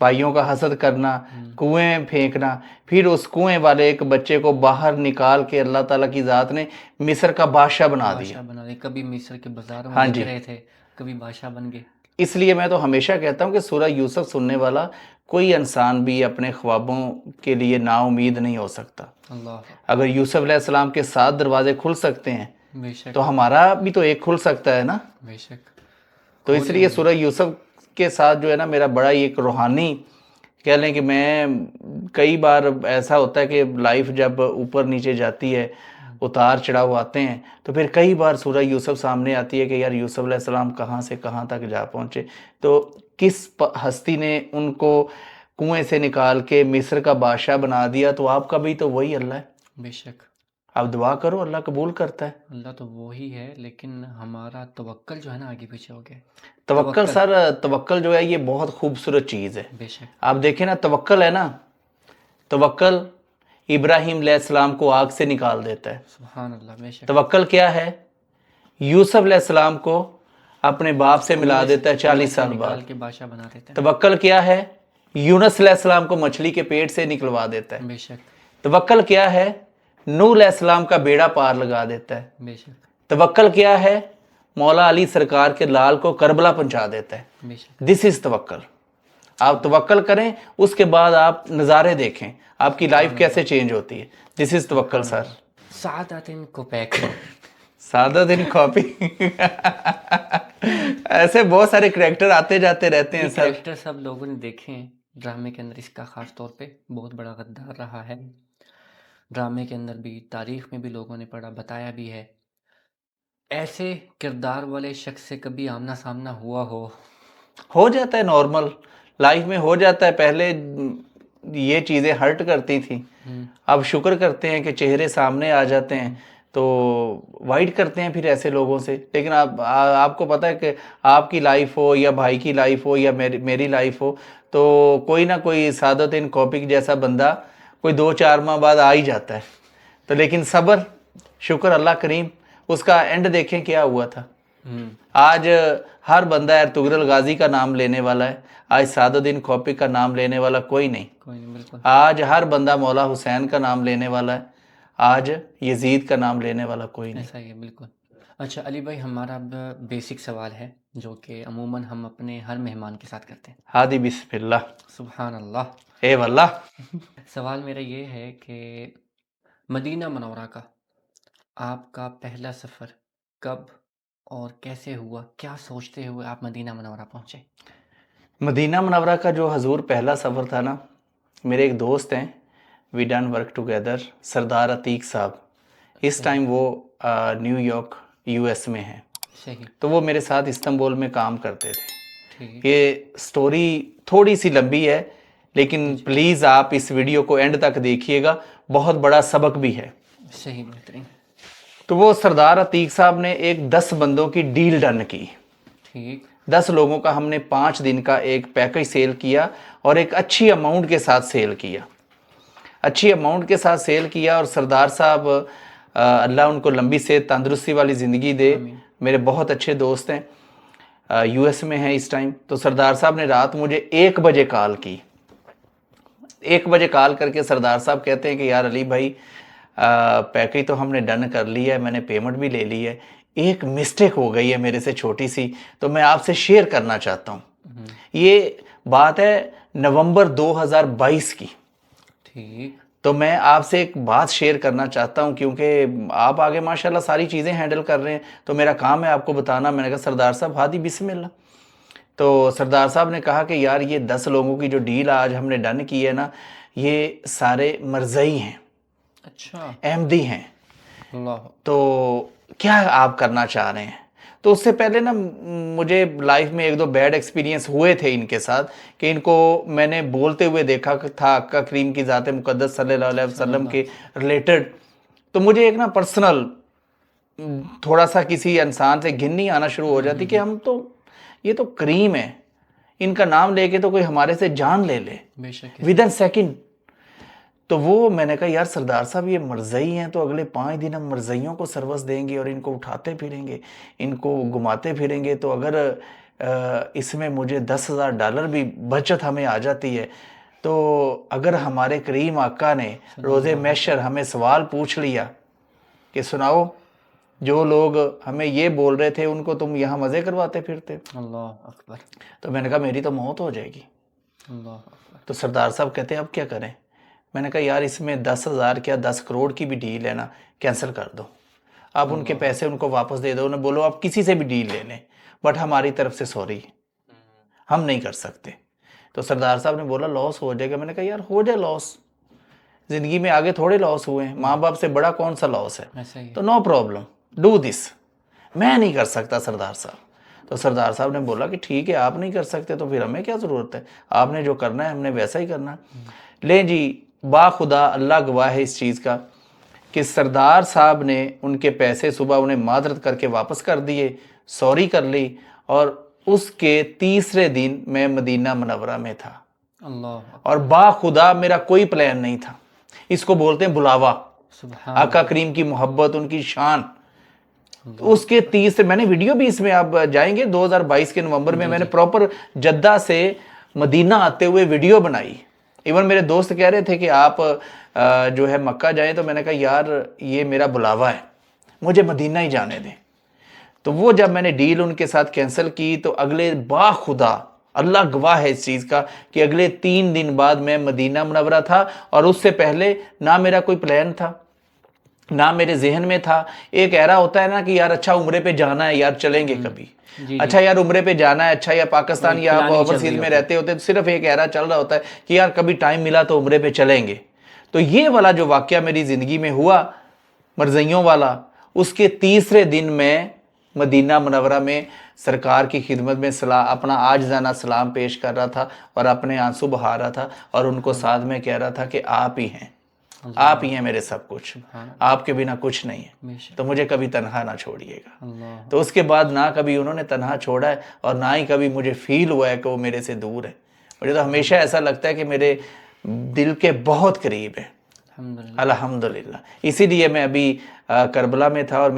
بھائیوں کا حسد کرنا, کنویں پھینکنا, پھر اس کنویں والے ایک بچے کو باہر نکال کے اللہ تعالیٰ کی ذات نے مصر کا بادشاہ بنا دیا. بادشاہ بنا دے, کبھی مصر کے بازاروں ہاں میں بک جی. رہے تھے, کبھی بادشاہ بن گئے. اس لیے میں تو ہمیشہ کہتا ہوں کہ سورہ یوسف سننے والا کوئی انسان بھی اپنے خوابوں کے لیے نا امید نہیں ہو سکتا. اللہ. اگر یوسف علیہ السلام کے 7 دروازے کھل سکتے ہیں بے شک. تو ہمارا بھی تو ایک کھل سکتا ہے نا. بے شک. تو اس لیے سورہ یوسف کے ساتھ جو ہے نا میرا بڑا ہی ایک روحانی, کہہ لیں کہ میں کئی بار ایسا ہوتا ہے کہ لائف جب اوپر نیچے جاتی ہے, اتار چڑھاؤ آتے ہیں, تو پھر کئی بار سورہ یوسف سامنے آتی ہے کہ یار یوسف علیہ السلام کہاں سے کہاں تک جا پہنچے, تو کس ہستی نے ان کو کنویں سے نکال کے مصر کا بادشاہ بنا دیا, تو آپ کا بھی تو وہی اللہ ہے. بے شک. آپ دعا کرو, اللہ قبول کرتا ہے. اللہ تو وہی ہے, لیکن ہمارا توکل جو ہے نا آگے پیچھے ہو گیا. توکل سر, توکل جو ہے یہ بہت خوبصورت چیز ہے. بے شک. آپ دیکھیں نا, توکل ہے نا, توکل ابراہیم علیہ السلام کو آگ سے نکال دیتا ہے. سبحان اللہ. بے شک. توکل کیا ہے؟ یوسف علیہ السلام کو اپنے باپ سے ملا دیتا ہے 40 سال بعد. نکال کے بادشاہ بنا دیتے ہیں. توکل کیا ہے؟ یونس علیہ السلام کو مچھلی کے پیٹ سے نکلوا دیتا ہے. بے شک. توکل کیا ہے؟ نوح علیہ السلام کا بیڑا پار لگا دیتا ہے. بے شک. توکل کیا ہے؟ مولا علی سرکار کے لال کو کربلا پہنچا دیتا ہے. بے شک. دس از توکل. آپ توکل کریں, اس کے بعد آپ نظارے دیکھیں آپ کی لائف کیسے چینج ہوتی ہے. دس از توکل سر. سعادت کو پیک. سادہ دن کاپی. ایسے بہت سارے کریکٹر آتے جاتے رہتے ہیں سر. کریکٹر سب لوگوں نے دیکھے ہیں ڈرامے کے اندر, اس کا خاص طور پہ بہت بڑا غدار رہا ہے. ڈرامے کے اندر بھی, تاریخ میں بھی لوگوں نے پڑھا, بتایا بھی ہے. ایسے کردار والے شخص سے کبھی آمنا سامنا ہوا ہو جاتا ہے, نارمل لائف میں ہو جاتا ہے. پہلے یہ چیزیں ہرٹ کرتی تھیں, اب شکر کرتے ہیں کہ چہرے سامنے آ جاتے ہیں, تو وائٹ کرتے ہیں پھر ایسے لوگوں سے. لیکن آپ کو پتہ ہے کہ آپ کی لائف ہو یا بھائی کی لائف ہو یا میری لائف ہو, تو کوئی نہ کوئی سعادت ان کاپی جیسا بندہ کوئی 2-4 ماہ بعد آ ہی جاتا ہے. تو لیکن صبر, شکر اللہ کریم, اس کا اینڈ دیکھیں کیا ہوا تھا. آج ہر بندہ ارطغرل غازی کا نام لینے والا ہے، آج سعد الدین کھوپی کا نام لینے والا کوئی نہیں، کوئی نہیں، بالکل آج ہر بندہ مولا حسین کا نام لینے والا ہے، آج یزید کا نام لینے والا کوئی نہیں۔ ایسا ہی ہے، بالکل۔ اچھا علی بھائی، ہمارا اب بیسک سوال ہے جو کہ عموماً ہم اپنے ہر مہمان کے ساتھ کرتے ہیں۔ ہادی بسم اللہ، سبحان اللہ۔ اے واللہ۔ سوال میرا یہ ہے کہ مدینہ منورہ کا آپ کا پہلا سفر کب اور کیسے ہوا؟ کیا سوچتے ہوئے آپ مدینہ منورہ پہنچے؟ مدینہ منورہ کا جو حضور پہلا سفر تھا نا، میرے ایک دوست ہیں، وی ڈن ورک ٹوگیدر، سردار عتیق صاحب، اس ٹائم وہ نیو یارک یو ایس میں ہیں، صحیح، تو وہ میرے ساتھ استنبول میں کام کرتے تھے۔ ٹھیک، یہ سٹوری تھوڑی سی لمبی ہے، لیکن پلیز آپ اس ویڈیو کو اینڈ تک دیکھیے گا، بہت بڑا سبق بھی ہے۔ صحیح، بہترین، تو وہ سردار عتیق صاحب نے ایک 10 بندوں کی ڈیل ڈن کی، ٹھیک، 10 لوگوں کا ہم نے 5 دن کا ایک پیکج سیل کیا اور ایک اچھی اماؤنٹ کے ساتھ سیل کیا، اچھی اماؤنٹ کے ساتھ سیل کیا۔ اور سردار صاحب اللہ ان کو لمبی صحت تندرستی والی زندگی دے، آمین۔ میرے بہت اچھے دوست ہیں، یو ایس میں ہیں اس ٹائم۔ تو سردار صاحب نے رات مجھے 1 بجے کال کی، 1 بجے کال کر کے سردار صاحب کہتے ہیں کہ یار علی بھائی، پیکج تو ہم نے ڈن کر لیا ہے، میں نے پیمنٹ بھی لے لی ہے، ایک مسٹیک ہو گئی ہے میرے سے چھوٹی سی، تو میں آپ سے شیئر کرنا چاہتا ہوں۔ یہ بات ہے نومبر 2022 کی۔ ٹھیک، تو میں آپ سے ایک بات شیئر کرنا چاہتا ہوں، کیونکہ آپ آگے ماشاءاللہ ساری چیزیں ہینڈل کر رہے ہیں، تو میرا کام ہے آپ کو بتانا۔ میں نے کہا سردار صاحب ہادی بسم اللہ۔ تو سردار صاحب نے کہا کہ یار یہ 10 لوگوں کی جو ڈیل آج ہم نے ڈن کی ہے نا، یہ سارے مرزئی ہیں، اچھا، احمدی ہیں، اللہ، تو کیا آپ کرنا چاہ رہے ہیں؟ تو اس سے پہلے نا مجھے لائف میں 1-2 بیڈ ایکسپیرینس ہوئے تھے ان کے ساتھ، کہ ان کو میں نے بولتے ہوئے دیکھا تھا آقا کریم کی ذات مقدس صلی اللہ علیہ وسلم کے ریلیٹڈ، تو مجھے ایک نا پرسنل تھوڑا سا کسی انسان سے گھن آنا شروع ہو جاتی کہ ہم تو یہ تو کریم ہے، ان کا نام لے کے تو کوئی ہمارے سے جان لے لے بے شک، ودن سیکنڈ۔ تو وہ میں نے کہا یار سردار صاحب یہ مرزئی ہیں، تو اگلے 5 دن ہم مرزئیوں کو سروس دیں گے اور ان کو اٹھاتے پھریں گے، ان کو گھماتے پھریں گے، تو اگر اس میں مجھے $10,000 بھی بچت ہمیں آ جاتی ہے، تو اگر ہمارے کریم آقا نے روز محشر ہمیں سوال پوچھ لیا کہ سناؤ جو لوگ ہمیں یہ بول رہے تھے ان کو تم یہاں مزے کرواتے پھرتے، اللہ اکبر، تو میں نے کہا میری تو موت ہو جائے گی۔ اللہ اکبر، تو سردار صاحب کہتے ہیں اب کیا کریں؟ میں نے کہا یار اس میں 10,000 کیا 10 کروڑ کی بھی ڈیل ہے نا، کینسل کر دو، آپ ان کے پیسے ان کو واپس دے دو، انہیں بولو آپ کسی سے بھی ڈیل لے لیں، بٹ ہماری طرف سے سوری، ہم نہیں کر سکتے۔ تو سردار صاحب نے بولا لاس ہو جائے گا۔ میں نے کہا یار ہو جائے لاس، زندگی میں آگے تھوڑے لاس ہوئے ہیں، ماں باپ سے بڑا کون سا لاس ہے، ایسا ہی تو نو پرابلم ڈو دس، میں نہیں کر سکتا سردار صاحب۔ تو سردار صاحب نے بولا کہ ٹھیک ہے آپ نہیں کر سکتے تو پھر ہمیں کیا ضرورت ہے، آپ نے جو کرنا ہے ہم نے ویسا ہی کرنا ہے۔ لیں جی، با خدا اللہ گواہ ہے اس چیز کا کہ سردار صاحب نے ان کے پیسے صبح انہیں معذرت کر کے واپس کر دیے، سوری کر لی، اور اس کے تیسرے دن میں مدینہ منورہ میں تھا، اللہ اور با خدا میرا کوئی پلان نہیں تھا، اس کو بولتے ہیں بلاوا، سبحان آقا کریم کی محبت، ان کی شان۔ اس کے تیسرے میں نے ویڈیو بھی اس میں آپ جائیں گے 2022 کے نومبر میں میں نے پراپر جدہ سے مدینہ آتے ہوئے ویڈیو بنائی، ایون میرے دوست کہہ رہے تھے کہ آپ جو ہے مکہ جائیں، تو میں نے کہا یار یہ میرا بلاوا ہے، مجھے مدینہ ہی جانے دیں۔ تو وہ جب میں نے ڈیل ان کے ساتھ کینسل کی، تو اگلے با خدا اللہ گواہ ہے اس چیز کا کہ اگلے 3 دن بعد میں مدینہ منورہ تھا، اور اس سے پہلے نہ میرا کوئی پلان تھا، نہ میرے ذہن میں تھا۔ ایک ایرا ہوتا ہے نا کہ یار اچھا عمرے پہ جانا ہے یار چلیں گے کبھی، اچھا یار عمرے پہ جانا ہے، اچھا یا پاکستان یا آپ اوورسیز میں رہتے ہوتے تو صرف ایک ایرا چل رہا ہوتا ہے کہ یار کبھی ٹائم ملا تو عمرے پہ چلیں گے۔ تو یہ والا جو واقعہ میری زندگی میں ہوا مرزئیوں والا، اس کے تیسرے دن میں مدینہ منورہ میں سرکار کی خدمت میں اپنا عاجزانہ سلام پیش کر رہا تھا اور اپنے آنسو بہا رہا تھا، اور ان کو ساتھ میں کہہ رہا تھا کہ آپ ہی ہیں، آپ ہی ہیں میرے سب کچھ، آپ کے بنا کچھ نہیں ہے، تو مجھے کبھی تنہا نہ چھوڑیے گا۔ تو اس کے بعد نہ کبھی انہوں نے تنہا چھوڑا ہے، اور نہ ہی کبھی مجھے فیل ہوا ہے کہ وہ میرے سے دور ہے۔ مجھے تو ہمیشہ ایسا لگتا ہے کہ میرے دل کے بہت قریب ہے، الحمدللہ۔ اسی لیے میں ابھی کربلا میں تھا، اور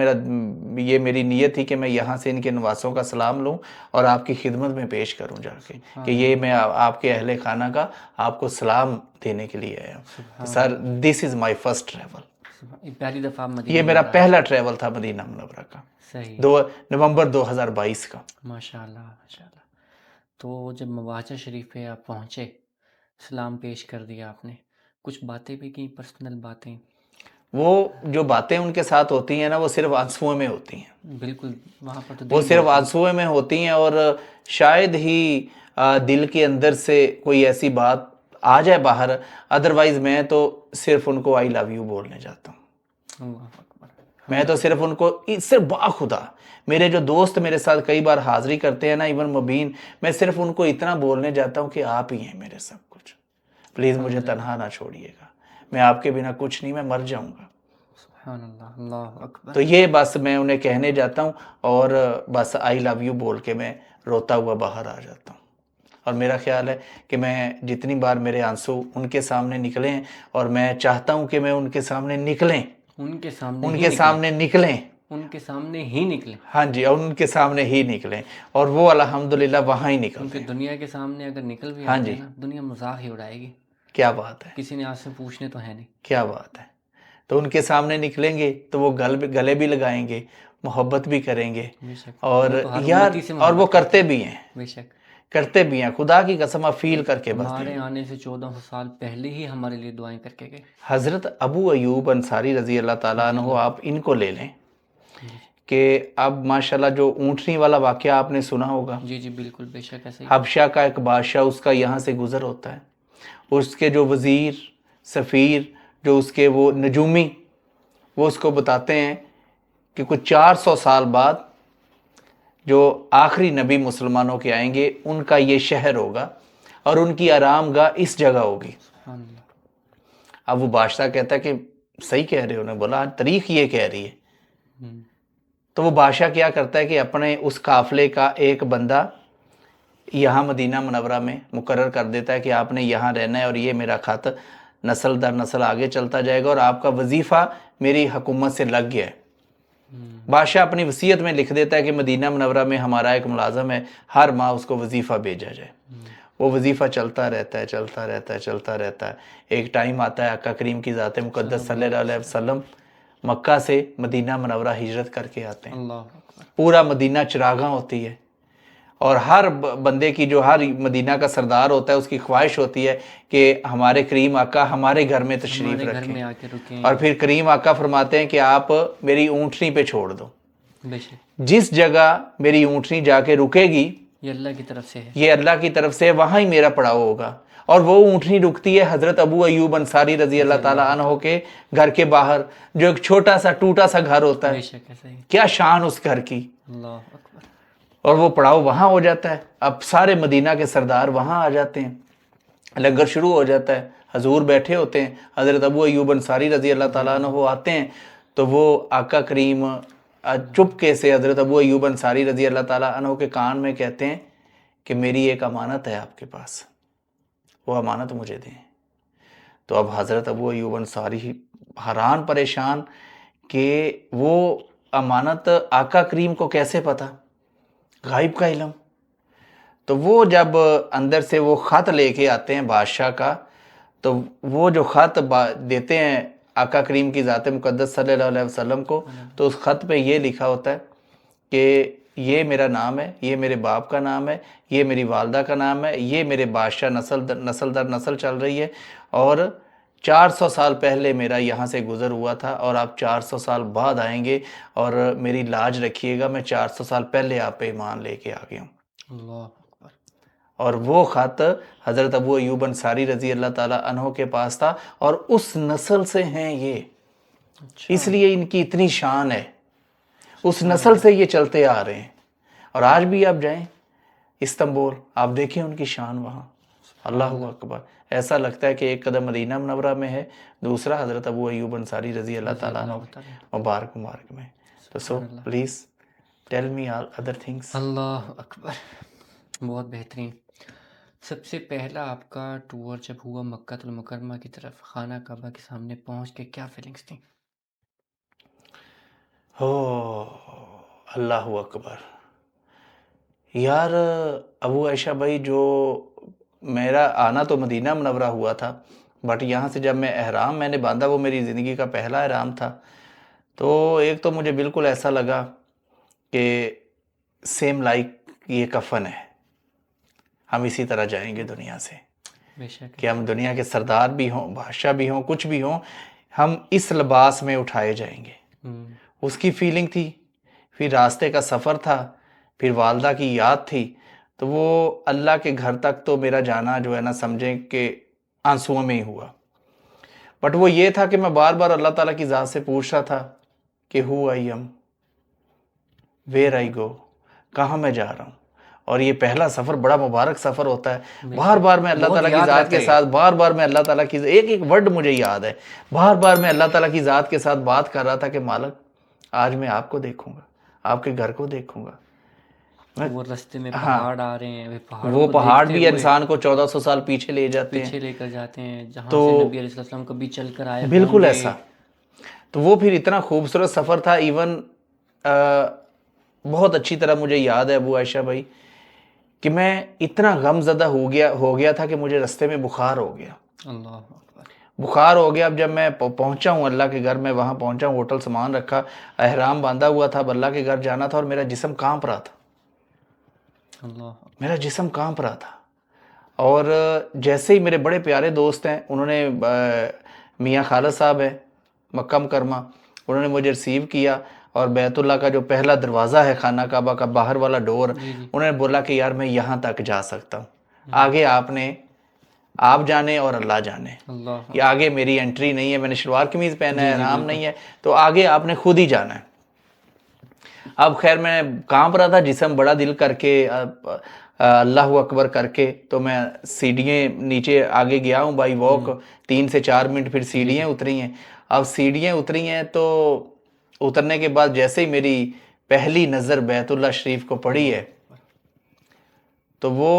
یہ میری نیت تھی کہ میں یہاں سے ان کے نواسوں کا سلام لوں اور آپ کی خدمت میں پیش کروں جا کے کہ یہ میں آپ کے اہل خانہ کا آپ کو سلام دینے کے لیے آیا ہوں کہ سر دس از مائی فرسٹ ٹریول. پہلی دفعہ مدینہ یہ میرا منورہ پہلا ٹریول تھا مدینہ منورہ کا، صحیح. 2 نومبر 2022 کا. ماشاء اللہ ماشاء اللہ. تو جب مواجہ شریف پہ آپ پہنچے، سلام پیش کر دیا آپ نے، کچھ باتیں بھی کی، پرسنل باتیں؟ وہ جو باتیں ان کے ساتھ ہوتی ہیں نا وہ صرف آنسوؤں میں ہوتی ہیں، بالکل وہاں پر تو وہ دل صرف بہت ہے. آنسوؤں میں ہوتی ہیں، اور شاید ہی دل کے اندر سے کوئی ایسی بات آ جائے باہر، ادروائز میں تو صرف ان کو آئی لو یو بولنے جاتا ہوں. اللہ اکبر. میں تو صرف ان کو صرف باخدا، میرے جو دوست میرے ساتھ کئی بار حاضری کرتے ہیں نا، ایون مبین، میں صرف ان کو اتنا بولنے جاتا ہوں کہ آپ ہی ہیں میرے سب کچھ، پلیز مجھے تنہا نہ چھوڑیے گا، میں آپ کے بنا کچھ نہیں، میں مر جاؤں گا. سبحان اللہ. اللہ اکبر. تو یہ بس میں انہیں کہنے جاتا ہوں اور بس آئی لو یو بول کے میں روتا ہوا باہر آ جاتا ہوں. اور میرا خیال ہے کہ میں جتنی بار میرے آنسو ان کے سامنے نکلیں، اور میں چاہتا ہوں کہ میں ان کے سامنے نکلیں، ان کے سامنے ان ہی کے نکلے. سامنے نکلیں، ان کے سامنے ہی نکلے. ہاں جی، اور ان کے سامنے ہی نکلیں، اور وہ الحمدللہ وہاں ہی نکلتے کیونکہ ہیں. دنیا کے سامنے اگر نکل بھی ہاں آتے جی، ہیں نا، دنیا مذاق ہی اڑائے گی. کیا بات ہے، کسی نے آج سے پوچھنے تو ہے نہیں. کیا بات ہے. تو ان کے سامنے نکلیں گے تو وہ گلے بھی لگائیں گے، محبت بھی کریں گے، بے شک. اور وہ تو ہر یار امتی سے اور وہ محبت کرتے بھی ہیں، بے شک. کرتے بھی ہیں، خدا کی قسم آپ فیل کر کے بس ہمارے دیکھیں. آنے سے 1400 سال پہلے ہی ہمارے لیے دعائیں کر کے گئے. حضرت ابو ایوب انصاری رضی اللہ تعالیٰ رضی عنہ، اللہ. آپ ان کو لے لیں جی کہ اب ماشاءاللہ جو اونٹنی والا واقعہ آپ نے سنا ہوگا، جی جی بالکل بے شک ایسے ہی. حبشہ کا ایک بادشاہ اس کا یہاں سے گزر ہوتا ہے، اس کے جو وزیر سفیر، جو اس کے وہ نجومی، وہ اس کو بتاتے ہیں کہ کچھ 400 سال بعد جو آخری نبی مسلمانوں کے آئیں گے ان کا یہ شہر ہوگا اور ان کی آرام گاہ اس جگہ ہوگی. سبحان اللہ. اب وہ بادشاہ کہتا ہے کہ صحیح کہہ رہے ہو، نے بولا تاریخ یہ کہہ رہی ہے. ہم. تو وہ بادشاہ کیا کرتا ہے کہ اپنے اس قافلے کا ایک بندہ یہاں مدینہ منورہ میں مقرر کر دیتا ہے کہ آپ نے یہاں رہنا ہے، اور یہ میرا خط نسل در نسل آگے چلتا جائے گا، اور آپ کا وظیفہ میری حکومت سے لگ گیا ہے. بادشاہ اپنی وصیت میں لکھ دیتا ہے کہ مدینہ منورہ میں ہمارا ایک ملازم ہے، ہر ماہ اس کو وظیفہ بھیجا جائے. وہ وظیفہ چلتا رہتا ہے، چلتا رہتا ہے، چلتا رہتا ہے. ایک ٹائم آتا ہے آقا کریم کی ذات مقدس صلی اللہ علیہ وسلم مکہ سے مدینہ منورہ ہجرت کر کے آتے ہیں. اللہ اکبر. پورا مدینہ چراغاں ہوتی ہے، اور ہر بندے کی، جو ہر مدینہ کا سردار ہوتا ہے، اس کی خواہش ہوتی ہے کہ ہمارے کریم آقا ہمارے گھر میں تشریف ہمارے گھر رکھیں. میں آ کے رکیں. اور پھر کریم آقا فرماتے ہیں کہ آپ میری اونٹنی پہ چھوڑ دو، بے شک. جس جگہ میری اونٹنی جا کے رکے گی یہ اللہ کی طرف سے ہے. یہ اللہ کی طرف سے، وہاں ہی میرا پڑاؤ ہوگا. اور وہ اونٹنی رکتی ہے حضرت ابو ایوب انصاری رضی اللہ تعالیٰ عنہ کے گھر کے باہر، جو ایک چھوٹا سا ٹوٹا سا گھر ہوتا ہے. بے شک ایسا ہی. کیا شان اس گھر کی. اللہ اکبر. اور وہ پڑاؤ وہاں ہو جاتا ہے. اب سارے مدینہ کے سردار وہاں آ جاتے ہیں، لنگر شروع ہو جاتا ہے، حضور بیٹھے ہوتے ہیں، حضرت ابو ایوب انصاری رضی اللہ تعالیٰ عنہ وہ آتے ہیں. تو وہ آقا کریم چپکے سے حضرت ابو ایوب انصاری رضی اللہ تعالیٰ عنہ کے کان میں کہتے ہیں کہ میری ایک امانت ہے آپ کے پاس، وہ امانت مجھے دیں. تو اب حضرت ابو ایوب انصاری حیران پریشان کہ وہ امانت آقا کریم کو کیسے پتہ، غائب کا علم. تو وہ جب اندر سے وہ خط لے کے آتے ہیں بادشاہ کا، تو وہ جو خط دیتے ہیں آقا کریم کی ذات مقدس صلی اللہ علیہ وسلم کو، تو اس خط پہ یہ لکھا ہوتا ہے کہ یہ میرا نام ہے، یہ میرے باپ کا نام ہے، یہ میری والدہ کا نام ہے، یہ میرے بادشاہ نسل در نسل چل رہی ہے، اور 400 سال پہلے میرا یہاں سے گزر ہوا تھا، اور آپ 400 سال بعد آئیں گے، اور میری لاج رکھیے گا، میں 400 سال پہلے آپ پہ ایمان لے کے آ گیا ہوں. اللہ اکبر. اور وہ خط حضرت ابو ایوب انصاری رضی اللہ تعالیٰ عنہ کے پاس تھا، اور اس نسل سے ہیں یہ، اچھا. اس لیے ان کی اتنی شان ہے، اس نسل سے یہ چلتے آ رہے ہیں. اور آج بھی آپ جائیں استنبول، آپ دیکھیں ان کی شان وہاں. اللہ اکبر. ایسا لگتا ہے کہ ایک قدم مدینہ منورہ میں ہے، دوسرا حضرت ابو ایوب انصاری رضی اللہ تعالیٰ عنہ مبارک میں. تو so please tell me all other things. اللہ اکبر. بہت بہترین. سب سے پہلا آپ کا ٹور جب ہوا مکہ المکرمہ کی طرف، خانہ کعبہ کے سامنے پہنچ کے کیا فیلنگس تھیں؟ اللہ اکبر. یار ابو عائشہ بھائی، جو میرا آنا تو مدینہ منورہ ہوا تھا، بٹ یہاں سے جب میں احرام میں نے باندھا، وہ میری زندگی کا پہلا احرام تھا. تو ایک تو مجھے بالکل ایسا لگا کہ سیم لائک یہ کفن ہے، ہم اسی طرح جائیں گے دنیا سے، بے شک. کہ ہم دنیا کے سردار بھی ہوں، بادشاہ بھی ہوں، کچھ بھی ہوں، ہم اس لباس میں اٹھائے جائیں گے. اس کی فیلنگ تھی. پھر راستے کا سفر تھا، پھر والدہ کی یاد تھی. تو وہ اللہ کے گھر تک تو میرا جانا جو ہے نا، سمجھیں کہ آنسوؤں میں ہی ہوا. بٹ وہ یہ تھا کہ میں بار بار اللہ تعالیٰ کی ذات سے پوچھ رہا تھا کہ ہو آئی ایم، ویئر آئی گو، کہاں میں جا رہا ہوں. اور یہ پہلا سفر بڑا مبارک سفر ہوتا ہے. بار بار میں اللہ تعالیٰ کی ذات کے ساتھ، بار بار میں اللہ تعالیٰ کی ایک ایک ورڈ مجھے یاد ہے، بار بار میں اللہ تعالیٰ کی ذات کے ساتھ بات کر رہا تھا کہ مالک آج میں آپ کو دیکھوں گا، آپ کے گھر کو دیکھوں گا. وہ راستے میں پہاڑ آ رہے ہیں، وہ پہاڑ بھی انسان کو 1400 سال پیچھے لے جاتے ہیں، پیچھے لے کر جاتے ہیں، جہاں سے نبی علیہ السلام کبھی چل کر آئے بالکل ایسا. تو وہ پھر اتنا خوبصورت سفر تھا. ایون بہت اچھی طرح مجھے یاد ہے ابو عائشہ بھائی کہ میں اتنا غم زدہ ہو گیا تھا کہ مجھے رستے میں بخار ہو گیا. اللہ اکبر. بخار ہو گیا. اب جب میں پہنچا ہوں اللہ کے گھر میں، وہاں پہنچا ہوں، ہوٹل سامان رکھا، احرام باندھا ہوا تھا، اب اللہ کے گھر جانا تھا، اور میرا جسم کانپ رہا تھا. میرا جسم کانپ رہا تھا. اور جیسے ہی میرے بڑے پیارے دوست ہیں، انہوں نے میاں خالد صاحب ہیں مکہ مکرمہ، انہوں نے مجھے ریسیو کیا، اور بیت اللہ کا جو پہلا دروازہ ہے خانہ کعبہ کا، باہر والا ڈور، انہوں نے بولا کہ یار میں یہاں تک جا سکتا ہوں، آگے آپ جانے اور اللہ جانے. یہ آگے میری انٹری نہیں ہے، میں نے شلوار قمیض پہنا ہے، احرام نہیں ہے، تو آگے آپ نے خود ہی جانا ہے. اب خیر میں کانپ رہا تھا جسم بڑا، دل کر کے اللہ اکبر کر کے تو میں سیڑھیاں نیچے آگے گیا ہوں بائی واک، 3 سے 4 منٹ پھر سیڑھیاں اتری ہیں. اب سیڑھیاں اتری ہیں تو اترنے کے بعد جیسے ہی میری پہلی نظر بیت اللہ شریف کو پڑی ہے، تو وہ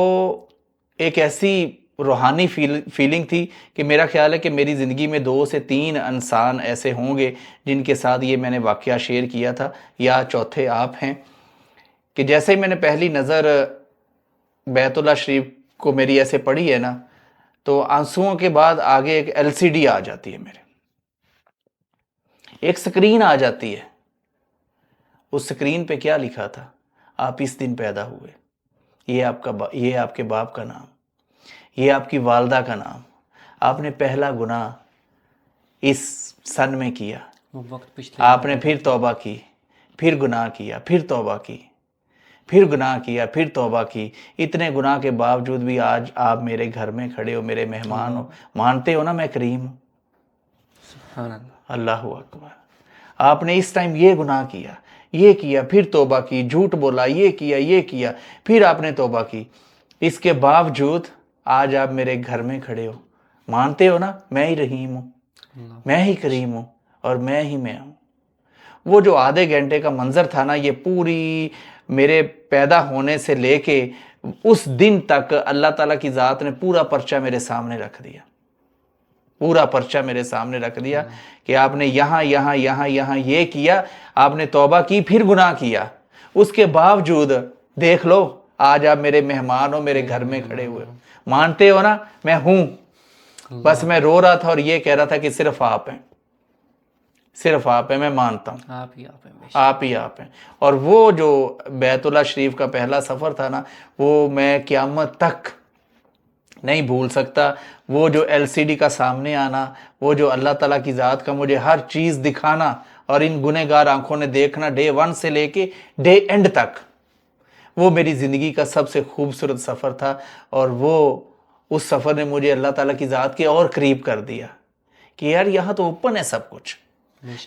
ایک ایسی روحانی فیلنگ تھی کہ میرا خیال ہے کہ میری زندگی میں 2 سے 3 انسان ایسے ہوں گے جن کے ساتھ یہ میں نے واقعہ شیئر کیا تھا، یا چوتھے آپ ہیں، کہ جیسے ہی میں نے پہلی نظر بیت اللہ شریف کو میری ایسے پڑی ہے نا، تو آنسوؤں کے بعد آگے ایک LCD آ جاتی ہے، میرے ایک سکرین آ جاتی ہے. اس سکرین پہ کیا لکھا تھا؟ آپ اس دن پیدا ہوئے، یہ آپ کے باپ کا نام، یہ آپ کی والدہ کا نام، آپ نے پہلا گناہ اس سن میں کیا، آپ نے پھر توبہ کی، پھر گناہ کیا، پھر توبہ کی، پھر گناہ کیا، پھر توبہ کی. اتنے گناہ کے باوجود بھی آج آپ میرے گھر میں کھڑے ہو، میرے مہمان ہو، مانتے ہو نا میں کریم ہوں. اللہ اکبر. آپ نے اس ٹائم یہ گناہ کیا، یہ کیا، پھر توبہ کی، جھوٹ بولا، یہ کیا، پھر آپ نے توبہ کی. اس کے باوجود آج آپ میرے گھر میں کھڑے ہو، مانتے ہو نا میں ہی رحیم ہوں، میں ہی کریم ہوں، اور میں ہی میں ہوں. وہ جو آدھے گھنٹے کا منظر تھا نا، یہ پوری میرے پیدا ہونے سے لے کے اس دن تک اللہ تعالیٰ کی ذات نے پورا پرچہ میرے سامنے رکھ دیا، پورا پرچہ میرے سامنے رکھ دیا کہ آپ نے یہاں یہ کیا، آپ نے توبہ کی، پھر گناہ کیا. اس کے باوجود دیکھ لو آج آپ میرے مہمان ہو، میرے گھر میں کھڑے ہوئے ہو، مانتے ہو نا میں ہوں. بس میں رو رہا تھا اور یہ کہہ رہا تھا کہ صرف آپ ہیں، صرف آپ ہیں، میں مانتا ہوں آپ ہی آپ ہیں. اور وہ جو بیت اللہ شریف کا پہلا سفر تھا نا، وہ میں قیامت تک نہیں بھول سکتا. وہ جو LCD کا سامنے آنا، وہ جو اللہ تعالیٰ کی ذات کا مجھے ہر چیز دکھانا، اور ان گنہگار آنکھوں نے دیکھنا ڈے 1 سے لے کے ڈے اینڈ تک، وہ میری زندگی کا سب سے خوبصورت سفر تھا. اور وہ اس سفر نے مجھے اللہ تعالیٰ کی ذات کے اور قریب کر دیا کہ یار یہاں تو اوپن ہے سب کچھ،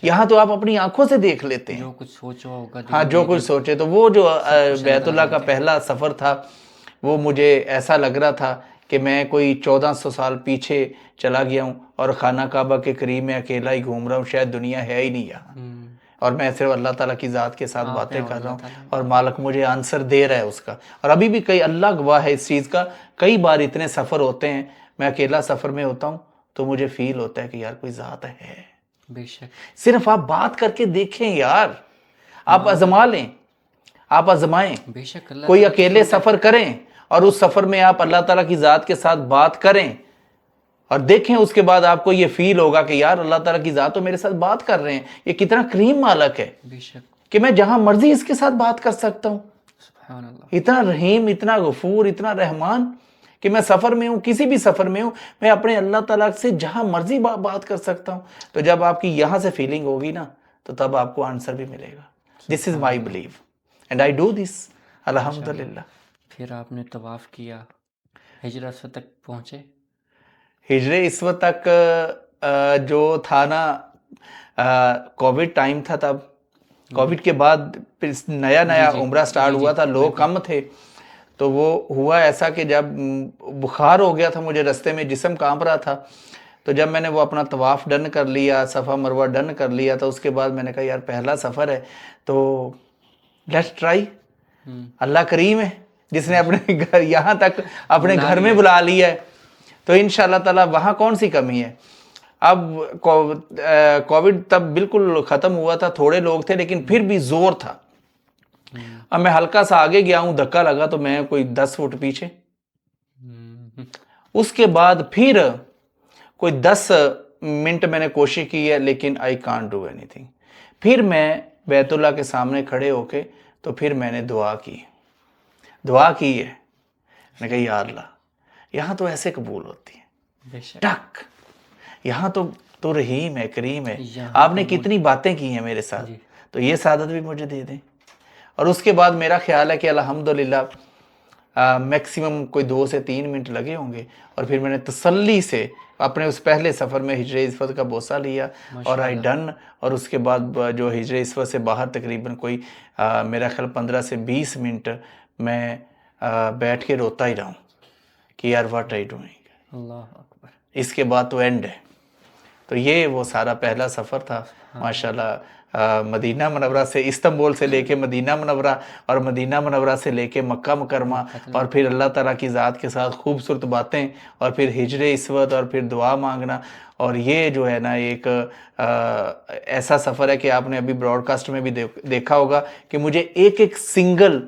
یہاں تو آپ اپنی آنکھوں سے دیکھ لیتے ہیں، جو کچھ سوچو ہوگا. ہاں جو کچھ سوچے. تو وہ جو بیت اللہ کا پہلا سفر تھا، وہ مجھے ایسا لگ رہا تھا کہ میں کوئی 1400 سال پیچھے چلا گیا ہوں، اور خانہ کعبہ کے قریب میں اکیلا ہی گھوم رہا ہوں، شاید دنیا ہے ہی نہیں یہاں، اور میں صرف اللہ تعالیٰ کی ذات کے ساتھ باتیں کر رہا ہوں، اور مالک مجھے آنسر دے رہا ہے اس کا. اور ابھی بھی کئی، اللہ گواہ ہے اس چیز کا، کئی بار اتنے سفر ہوتے ہیں میں اکیلا سفر میں ہوتا ہوں تو مجھے فیل ہوتا ہے کہ یار کوئی ذات ہے. بے شک. صرف آپ بات کر کے دیکھیں یار، آپ آزما لیں. آپ آزمائیں, بے شک اللہ کوئی تعالیٰ اکیلے سفر کریں اور اس سفر میں آپ اللہ تعالیٰ کی ذات کے ساتھ بات کریں اور دیکھیں, اس کے بعد آپ کو یہ فیل ہوگا کہ یار اللہ تعالیٰ کی ذات تو میرے ساتھ بات کر رہے ہیں, یہ کتنا کریم مالک ہے بے شک کہ میں جہاں مرضی اس کے ساتھ بات کر سکتا ہوں. سبحان اللہ. اتنا رحیم, اتنا غفور, اتنا رحمان کہ میں سفر میں ہوں, کسی بھی سفر میں ہوں, میں اپنے اللہ تعالیٰ سے جہاں مرضی بات کر سکتا ہوں. تو جب آپ کی یہاں سے فیلنگ ہوگی نا تو تب آپ کو آنسر بھی ملے گا. This is my believe and I do this الحمدللہ. پھر آپ نے طواف کیا, ہجرت سے تک پہنچے. ہجرے اس وقت تک جو تھا نا, کووڈ ٹائم تھا, تب کووڈ کے بعد پھر نیا عمرہ سٹارٹ ہوا تھا, لوگ کم تھے. تو وہ ہوا ایسا کہ جب بخار ہو گیا تھا مجھے, رستے میں جسم کانپ رہا تھا, تو جب میں نے وہ اپنا طواف ڈن کر لیا, صفا مروہ ڈن کر لیا, تو اس کے بعد میں نے کہا یار پہلا سفر ہے تو لیٹس ٹرائی. اللہ کریم ہے جس نے اپنے گھر یہاں تک اپنے گھر میں بلا لیا ہے, تو انشاءاللہ تعالیٰ وہاں کون سی کمی ہے. اب کووڈ تب بالکل ختم ہوا تھا, تھوڑے لوگ تھے لیکن پھر بھی زور تھا. اب میں ہلکا سا آگے گیا ہوں, دھکا لگا تو میں کوئی 10 فٹ پیچھے. اس کے بعد پھر کوئی 10 منٹ میں نے کوشش کی ہے لیکن I can't do any thing. پھر میں بیت اللہ کے سامنے کھڑے ہو کے تو پھر میں نے دعا کی ہے. میں کہا یا اللہ یہاں تو ایسے قبول ہوتی ہے, ٹک, یہاں تو رحیم ہے, کریم ہے, آپ نے کتنی باتیں کی ہیں میرے ساتھ, تو یہ سعادت بھی مجھے دے دیں. اور اس کے بعد میرا خیال ہے کہ الحمدللہ میکسیمم کوئی 2 سے 3 منٹ لگے ہوں گے, اور پھر میں نے تسلی سے اپنے اس پہلے سفر میں ہجرِ اسود کا بوسہ لیا اور آئی ڈن. اور اس کے بعد جو ہجرِ اسود سے باہر تقریباً کوئی میرا خیال 15 سے 20 منٹ میں بیٹھ کے روتا ہی رہا ہوں کہ یار واٹ آئی ڈوئنگ. اللہ اکبر. اس کے بعد تو اینڈ ہے. تو یہ وہ سارا پہلا سفر تھا ماشاءاللہ, مدینہ منورہ سے, استنبول سے لے کے مدینہ منورہ, اور مدینہ منورہ سے لے کے مکہ مکرمہ, اور پھر اللہ تعالیٰ کی ذات کے ساتھ خوبصورت باتیں, اور پھر ہجرِ اسود, اور پھر دعا مانگنا. اور یہ جو ہے نا ایک ایسا سفر ہے کہ آپ نے ابھی براڈ کاسٹ میں بھی دیکھا ہوگا کہ مجھے ایک سنگل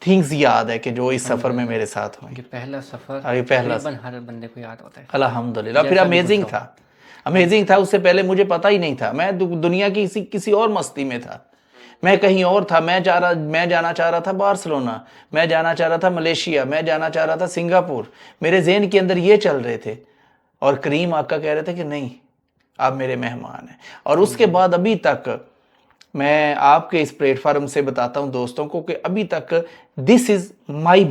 تھنگز یاد ہے کہ جو اس سفر میں میرے ساتھ ہوئیں. یہ پہلا سفر پہلا ہر بندے کو یاد ہوتا ہے الحمدللہ. پھر امیزنگ تھا, اس سے پہلے مجھے پتہ ہی نہیں تھا, میں دنیا کی کسی اور مستی میں تھا, میں کہیں اور تھا. میں جانا چاہ رہا تھا بارسلونا, میں جانا چاہ رہا تھا ملیشیا, میں جانا چاہ رہا تھا سنگاپور. میرے ذہن کے اندر یہ چل رہے تھے, اور کریم آقا کہہ رہے تھے کہ نہیں آپ میرے مہمان ہیں. اور اس کے بعد ابھی تک میں آپ کے اس پلیٹ فارم سے بتاتا ہوں دوستوں کو کہ ابھی تک دس از مائی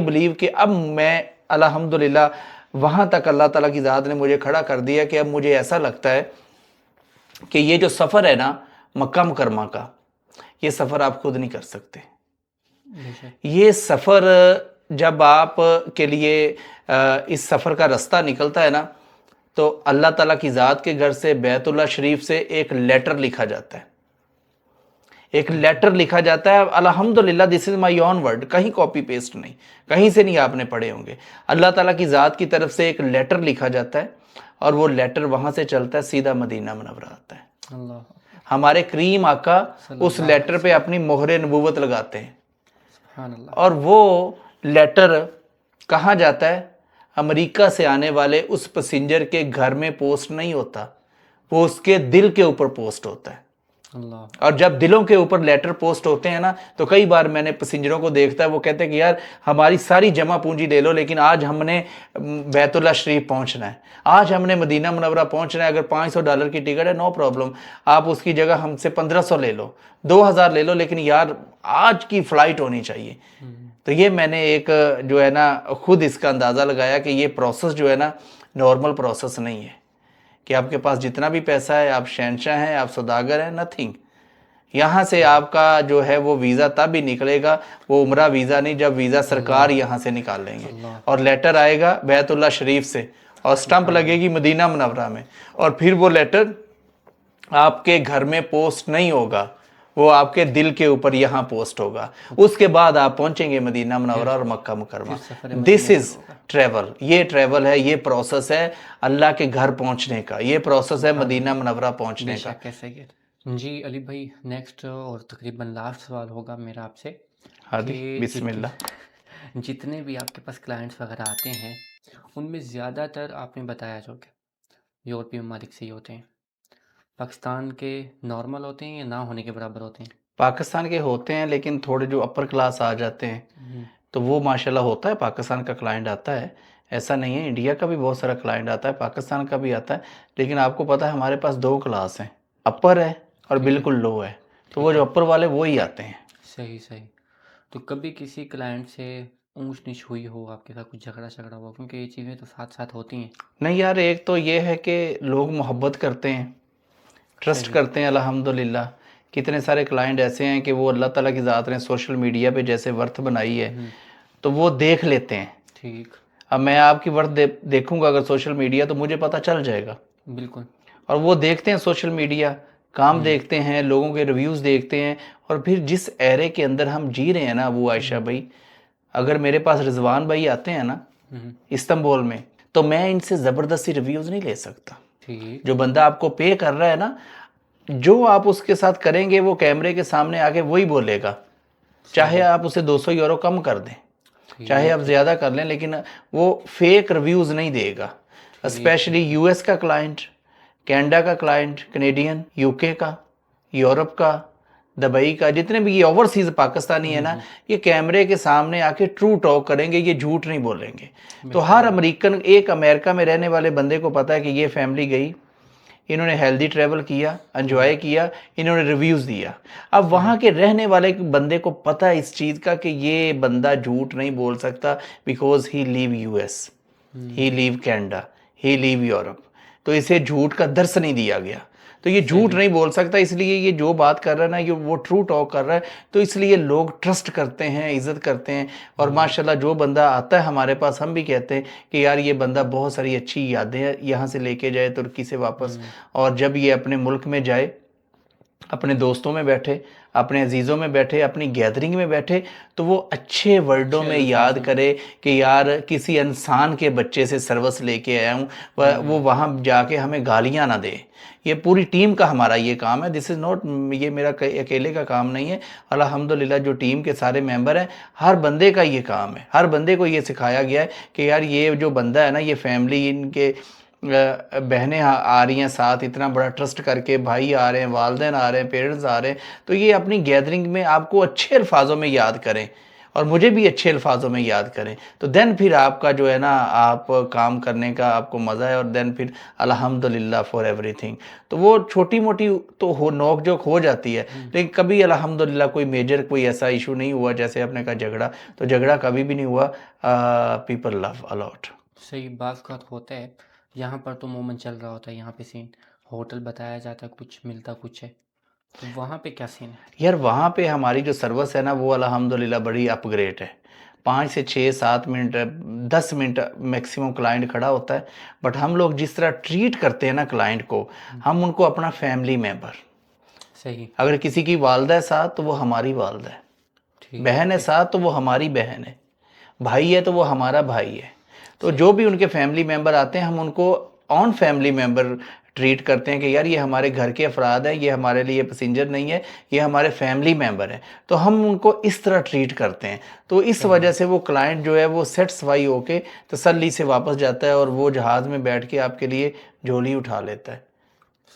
بلیو کہ اب میں الحمدللہ وہاں تک اللہ تعالیٰ کی ذات نے مجھے کھڑا کر دیا کہ اب مجھے ایسا لگتا ہے کہ یہ جو سفر ہے نا مکہ مکرمہ کا, یہ سفر آپ خود نہیں کر سکتے. یہ سفر جب آپ کے لیے اس سفر کا رستہ نکلتا ہے نا, تو اللہ تعالیٰ کی ذات کے گھر سے بیت اللہ شریف سے ایک لیٹر لکھا جاتا ہے, الحمدللہ دس از مائی اون ورڈ, کہیں کاپی پیسٹ نہیں, کہیں سے نہیں آپ نے پڑھے ہوں گے. اللہ تعالیٰ کی ذات کی طرف سے ایک لیٹر لکھا جاتا ہے, اور وہ لیٹر وہاں سے چلتا ہے سیدھا مدینہ منورہ آتا ہے. ہمارے کریم آقا اس لیٹر پہ اپنی مہر نبوت لگاتے ہیں, اور وہ لیٹر کہاں جاتا ہے؟ امریکہ سے آنے والے اس پیسنجر کے گھر میں پوسٹ نہیں ہوتا, وہ اس کے دل کے اوپر پوسٹ ہوتا ہے. اور جب دلوں کے اوپر لیٹر پوسٹ ہوتے ہیں نا, تو کئی بار میں نے پیسنجروں کو دیکھتا ہے, وہ کہتے ہیں کہ یار ہماری ساری جمع پونجی لے لو لیکن آج ہم نے بیت اللہ شریف پہنچنا ہے, آج ہم نے مدینہ منورہ پہنچنا ہے. اگر $500 کی ٹکٹ ہے نو پرابلم, آپ اس کی جگہ ہم سے 1500 لے لو, 2000 لے لو, لیکن یار آج کی فلائٹ ہونی چاہیے. تو یہ میں نے ایک جو ہے نا خود اس کا اندازہ لگایا کہ یہ پروسیس جو ہے نا نارمل پروسیس نہیں ہے کہ آپ کے پاس جتنا بھی پیسہ ہے آپ شہنشاہ ہیں, آپ سوداگر ہیں, نتھنگ. یہاں سے آپ کا جو ہے وہ ویزا تب ہی نکلے گا, وہ عمرہ ویزا نہیں, جب ویزا سرکار یہاں سے نکال لیں گے, اور لیٹر آئے گا بیت اللہ شریف سے, اور سٹمپ لگے گی مدینہ منورہ میں, اور پھر وہ لیٹر آپ کے گھر میں پوسٹ نہیں ہوگا, وہ آپ کے دل کے اوپر یہاں پوسٹ ہوگا. اس کے بعد آپ پہنچیں گے مدینہ منورہ اور مکہ مکرمہ. دس از ٹریول, یہ ٹریول ہے, یہ پروسیس ہے اللہ کے گھر پہنچنے کا, یہ پروسیس ہے مدینہ منورہ پہنچنے کا. جی علی بھائی، نیکسٹ اور تقریباً لاسٹ سوال ہوگا میرا آپ سے ہادی کہ بسم اللہ. جتنے بھی آپ کے پاس کلائنٹس وغیرہ آتے ہیں ان میں زیادہ تر آپ نے بتایا جو کہ یورپی ممالک سے ہی ہوتے ہیں، پاکستان کے نارمل ہوتے ہیں یا نہ ہونے کے برابر ہوتے ہیں؟ پاکستان کے ہوتے ہیں لیکن تھوڑے جو اپر کلاس آ جاتے ہیں ہوں، تو وہ ماشاءاللہ ہوتا ہے. پاکستان کا کلائنٹ آتا ہے، ایسا نہیں ہے. انڈیا کا بھی بہت سارا کلائنٹ آتا ہے، پاکستان کا بھی آتا ہے. لیکن آپ کو پتہ ہے ہمارے پاس دو کلاس ہیں، اپر ہے اور ٹھیک ہے، بالکل لو ہے. تو وہ ٹھیک ہے، جو اپر والے وہی آتے ہیں. صحیح صحیح. تو کبھی کسی کلائنٹ سے اونچ نیچ ہوئی ہو، آپ کے ساتھ کچھ جھگڑا ہوا؟ کیونکہ یہ چیزیں تو ساتھ ساتھ ہوتی ہیں. نہیں یار، ایک تو یہ ہے کہ لوگ محبت کرتے ہیں، ٹرسٹ صحیح. کرتے ہیں الحمدللہ. کتنے سارے کلائنٹ ایسے ہیں کہ وہ اللہ تعالیٰ کی ذات نے سوشل میڈیا پہ جیسے ورتھ بنائی ہے ہوں، تو وہ دیکھ لیتے ہیں. ٹھیک. اب میں آپ کی ورتھ دیکھوں گا اگر سوشل میڈیا تو مجھے پتہ چل جائے گا. بالکل. اور وہ دیکھتے ہیں سوشل میڈیا، کام ہوں، دیکھتے ہیں، لوگوں کے ریویوز دیکھتے ہیں. اور پھر جس ایرے کے اندر ہم جی رہے ہیں نا ابو عائشہ ہوں، بھائی، اگر میرے پاس رضوان بھائی آتے ہیں نا ہوں، استنبول میں تو میں ان سے زبردستی ریویوز نہیں لے سکتا. ٹھیک. جو بندہ آپ کو پے کر رہا ہے نا، جو آپ اس کے ساتھ کریں گے وہ کیمرے کے سامنے آ کے وہی بولے گا. چاہے صحیح. آپ اسے 200 یورو کم کر دیں، چاہے آپ ٹھیک. زیادہ کر لیں، لیکن وہ فیک ریویوز نہیں دے گا. ٹھیک اسپیشلی ٹھیک. یو ایس کا کلائنٹ، کینیڈا کا کلائنٹ، کینیڈین، یو کے کا، یورپ کا، دبئی کا، جتنے بھی یہ اوورسیز پاکستانی ہیں نا، یہ کیمرے کے سامنے آ کے ٹرو ٹاک کریں گے، یہ جھوٹ نہیں بولیں گے. تو بالکل ہر بالکل. امریکن، ایک امریکہ میں رہنے والے بندے کو پتا ہے کہ یہ فیملی گئی، انہوں نے ہیلدی ٹریول کیا، انجوائے کیا، انہوں نے ریویوز دیا. اب صحیح. وہاں کے رہنے والے بندے کو پتہ ہے اس چیز کا کہ یہ بندہ جھوٹ نہیں بول سکتا، because he live US, he live Canada, he live Europe. تو اسے جھوٹ کا درس نہیں دیا گیا. تو یہ جھوٹ صحیح. نہیں بول سکتا، اس لیے یہ جو بات کر رہا ہے نا یہ وہ ٹرو ٹاک کر رہا ہے. تو اس لیے لوگ ٹرسٹ کرتے ہیں، عزت کرتے ہیں. اور ماشاءاللہ جو بندہ آتا ہے ہمارے پاس، ہم بھی کہتے ہیں کہ یار یہ بندہ بہت ساری اچھی یادیں یہاں سے لے کے جائے ترکی سے واپس. اور جب یہ اپنے ملک میں جائے، اپنے دوستوں میں بیٹھے، اپنے عزیزوں میں بیٹھے، اپنی گیدرنگ میں بیٹھے، تو وہ اچھے ورڈوں اچھے میں یاد الفاظ میں. کرے کہ یار کسی انسان کے بچے سے سروس لے کے آیا ہوں. وہ وہاں جا کے ہمیں گالیاں نہ دے. یہ پوری ٹیم کا ہمارا یہ کام ہے. دس از ناٹ، یہ میرا اکیلے کا کام نہیں ہے. الحمدللہ جو ٹیم کے سارے ممبر ہیں، ہر بندے کا یہ کام ہے. ہر بندے کو یہ سکھایا گیا ہے کہ یار یہ جو بندہ ہے نا، یہ فیملی، ان کے بہنیں آ رہی ہیں ساتھ، اتنا بڑا ٹرسٹ کر کے، بھائی آ رہے ہیں، والدین آ رہے ہیں، پیرنٹس آ رہے ہیں، تو یہ اپنی گیدرنگ میں آپ کو اچھے الفاظوں میں یاد کریں اور مجھے بھی اچھے الفاظوں میں یاد کریں. تو دین پھر آپ کا جو ہے نا، آپ کام کرنے کا آپ کو مزہ ہے. اور دین پھر الحمدللہ فار ایوری تھنگ. تو وہ چھوٹی موٹی تو نوک جھوک ہو جاتی ہے، لیکن کبھی الحمدللہ کوئی میجر کوئی ایسا ایشو نہیں ہوا. جیسے آپ نے کہا جھگڑا، تو جھگڑا کبھی بھی نہیں ہوا. People love a lot. صحیح. بعض اوقات ہوتا ہے یہاں پر تو عموماً چل رہا ہوتا ہے، یہاں پہ سین ہوٹل بتایا جاتا ہے، کچھ ملتا کچھ ہے، تو وہاں پہ کیا سین ہے؟ یار وہاں پہ ہماری جو سروس ہے نا وہ الحمدللہ بڑی اپ گریڈ ہے. 5 سے 6 7 منٹ 10 منٹ میکسیمم کلائنٹ کھڑا ہوتا ہے. بٹ ہم لوگ جس طرح ٹریٹ کرتے ہیں نا کلائنٹ کو، ہم ان کو اپنا فیملی ممبر. صحیح. اگر کسی کی والدہ ہے ساتھ تو وہ ہماری والدہ ہے، بہن ٹھیک ہے ہے. ساتھ تو وہ ہماری بہن ہے، بھائی ہے تو وہ ہمارا بھائی ہے. تو صحیح. جو بھی ان کے فیملی ممبر آتے ہیں ہم ان کو آن فیملی ممبر ٹریٹ کرتے ہیں کہ یار یہ ہمارے گھر کے افراد ہیں، یہ ہمارے لیے پیسنجر نہیں ہے، یہ ہمارے فیملی ممبر ہیں. تو ہم ان کو اس طرح ٹریٹ کرتے ہیں. تو اس صحیح. وجہ سے وہ کلائنٹ جو ہے وہ سیٹسفائی ہو کے تسلی سے واپس جاتا ہے اور وہ جہاز میں بیٹھ کے آپ کے لیے جھولی اٹھا لیتا ہے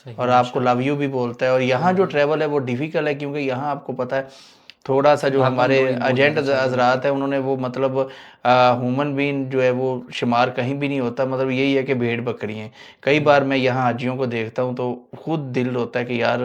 صحیح. اور آپ کو ماشاء لو اللہ. یو بھی بولتا ہے. اور یہاں جو ٹریول ہے وہ ڈیفیکل ہے، کیونکہ یہاں آپ کو پتہ ہے تھوڑا سا جو بھاگم ہمارے دوڑی بہت ایجنٹ زیادہ چل رہی ہوتی حضرات ہیں انہوں نے وہ مطلب ہیومن بین جو ہے وہ شمار کہیں بھی نہیں ہوتا. مطلب یہی ہے کہ بھیڑ بکری ہیں. کئی بار میں یہاں حاجیوں کو دیکھتا ہوں تو خود دل ہوتا ہے کہ یار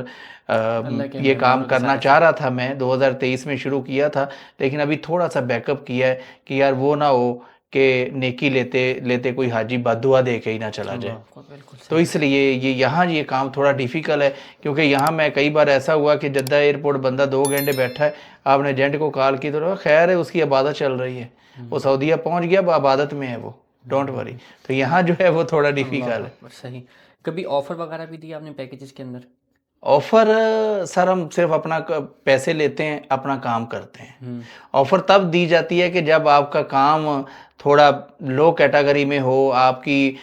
اللہ کے یہ کام مہمانوں کے کرنا ساتھ ایسا. چاہ رہا تھا میں 2023 میں شروع کیا تھا، لیکن ابھی تھوڑا سا بیک اپ کیا ہے کہ یار وہ نہ ہو کہ نیکی لیتے لیتے کوئی حاجی بددعا دے کے ہی نہ چلا جائے. اللہ کو بالکل تو صحیح. اس لیے یہاں یہ کام تھوڑا ڈیفیکل ہے، کیونکہ یہاں میں کئی بار ایسا ہوا کہ جدہ ایئرپورٹ بندہ 2 گھنٹے بیٹھا ہے، آپ نے ایجنٹ کو کال کی تو خیر ہے اس کی عبادت چل رہی ہے، وہ سعودیہ پہنچ گیا، عبادت میں ہے وہ، ڈونٹ وری. تو یہاں جو ہے وہ تھوڑا ڈیفیکل اللہ ہے. اکبر. صحیح. کبھی آفر وغیرہ بھی دی آپ نے پیکیجز کے اندر؟ آفر سر ہم صرف اپنا پیسے لیتے ہیں, اپنا کام کرتے ہیں. ہوں آفر تب دی جاتی ہے کہ جب آپ کا کام تھوڑا لو کیٹیگری میں ہو, آپ کی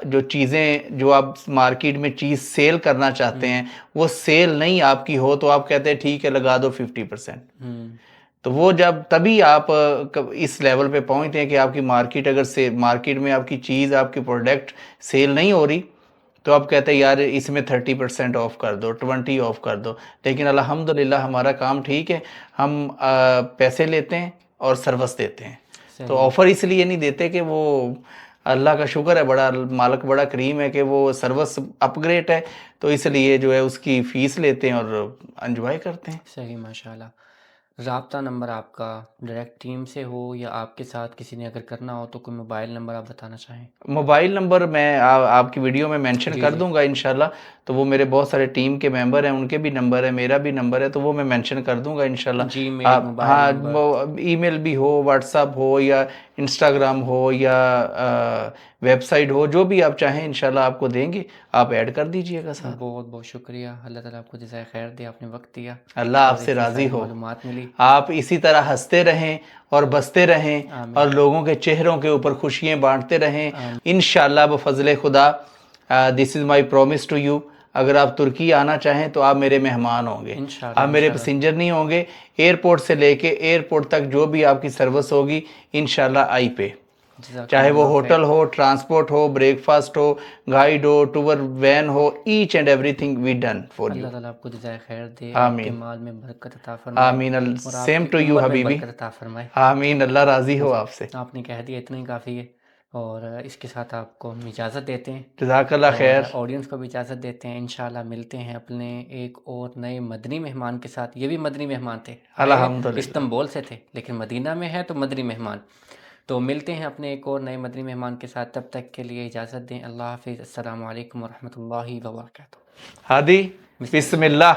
جو چیزیں جو آپ مارکیٹ میں چیز سیل کرنا چاہتے ہیں وہ سیل نہیں آپ کی ہو, تو آپ کہتے ہیں ٹھیک ہے لگا دو 50%. ہوں تو وہ جب تبھی آپ اس لیول پہ پہنچتے ہیں کہ آپ کی مارکیٹ اگر مارکیٹ میں آپ کی چیز, آپ کی پروڈکٹ سیل نہیں ہو رہی, تو آپ کہتے ہیں یار اس میں 30% آف کر دو, 20 آف کر دو. لیکن الحمدللہ ہمارا کام ٹھیک ہے, ہم پیسے لیتے ہیں اور سروس دیتے ہیں. تو صحیح. آفر اس لیے نہیں دیتے کہ وہ, اللہ کا شکر ہے, بڑا مالک بڑا کریم ہے کہ وہ سروس اپ گریڈ ہے, تو اس لیے جو ہے اس کی فیس لیتے ہیں اور انجوائے کرتے ہیں. صحیح ماشاء اللہ. رابطہ نمبر آپ کا ڈائریکٹ ٹیم سے ہو یا آپ کے ساتھ کسی نے اگر کرنا ہو تو کوئی موبائل نمبر آپ بتانا چاہیں؟ موبائل نمبر میں آپ کی ویڈیو میں مینشن جی کر جی دوں گا انشاءاللہ. تو وہ میرے بہت سارے ٹیم کے ممبر ہیں, ان کے بھی نمبر ہے, میرا بھی نمبر ہے, تو وہ میں مینشن کر دوں گا انشاءاللہ. جی میل موبائل ہاں, نمبر. ای میل بھی ہو, واٹس ایپ ہو, یا انسٹاگرام ہو, یا ویب سائٹ ہو, جو بھی آپ چاہیں انشاءاللہ آپ کو دیں گے, آپ ایڈ کر دیجئے گا صاحب. بہت بہت شکریہ. اللہ تعالیٰ آپ کو جزائے خیر دے, آپ نے وقت دیا اللہ آپ اور سے اتنی راضی ساری ہو, معلومات ملی. آپ اسی طرح ہنستے رہیں اور بستے رہیں آمین اور لوگوں کے چہروں کے اوپر خوشیاں بانٹتے رہیں آمین. انشاءاللہ بفضل خدا. دس is my promise to you. اگر آپ ترکی آنا چاہیں تو آپ میرے مہمان ہوں گے, انشاءاللہ آپ میرے انشاءاللہ. پیسنجر نہیں ہوں گے. ایئرپورٹ سے لے کے ایئرپورٹ تک جو بھی آپ کی سروس ہوگی انشاءاللہ آئی پہ, جزاکم چاہے وہ اللہ خیر. ہوٹل ہو, ٹرانسپورٹ ہو, بریک فاسٹ ہو, گائیڈ ہو, ٹور وین ہو, each and everything we done for you. اللہ تعالیٰ آپ کو جزائے خیر دے, آپ کے آمین مال میں برکت عطا فرمائے آمین. اور آپ سیم کی ٹو یو عمر میں حبیبی. برکت عطا فرمائے. آمین, اللہ راضی ہو آپ سے. آپ نے کہہ دیا اتنا ہی کافی ہے, اور اس کے ساتھ آپ کو ہم اجازت دیتے ہیں جزاک اللہ اور خیر. آڈینس کو بھی اجازت دیتے ہیں. انشاءاللہ ملتے ہیں اپنے ایک اور نئے مدنی مہمان کے ساتھ. یہ بھی مدنی مہمان تھے, آئے الحمدللہ. استنبول سے تھے لیکن مدینہ میں ہے تو مدنی مہمان. تو ملتے ہیں اپنے ایک اور نئے مدنی مہمان کے ساتھ, تب تک کے لیے اجازت دیں. اللہ حافظ. السلام علیکم ورحمۃ اللہ وبرکاتہ. ہادی بسم اللہ.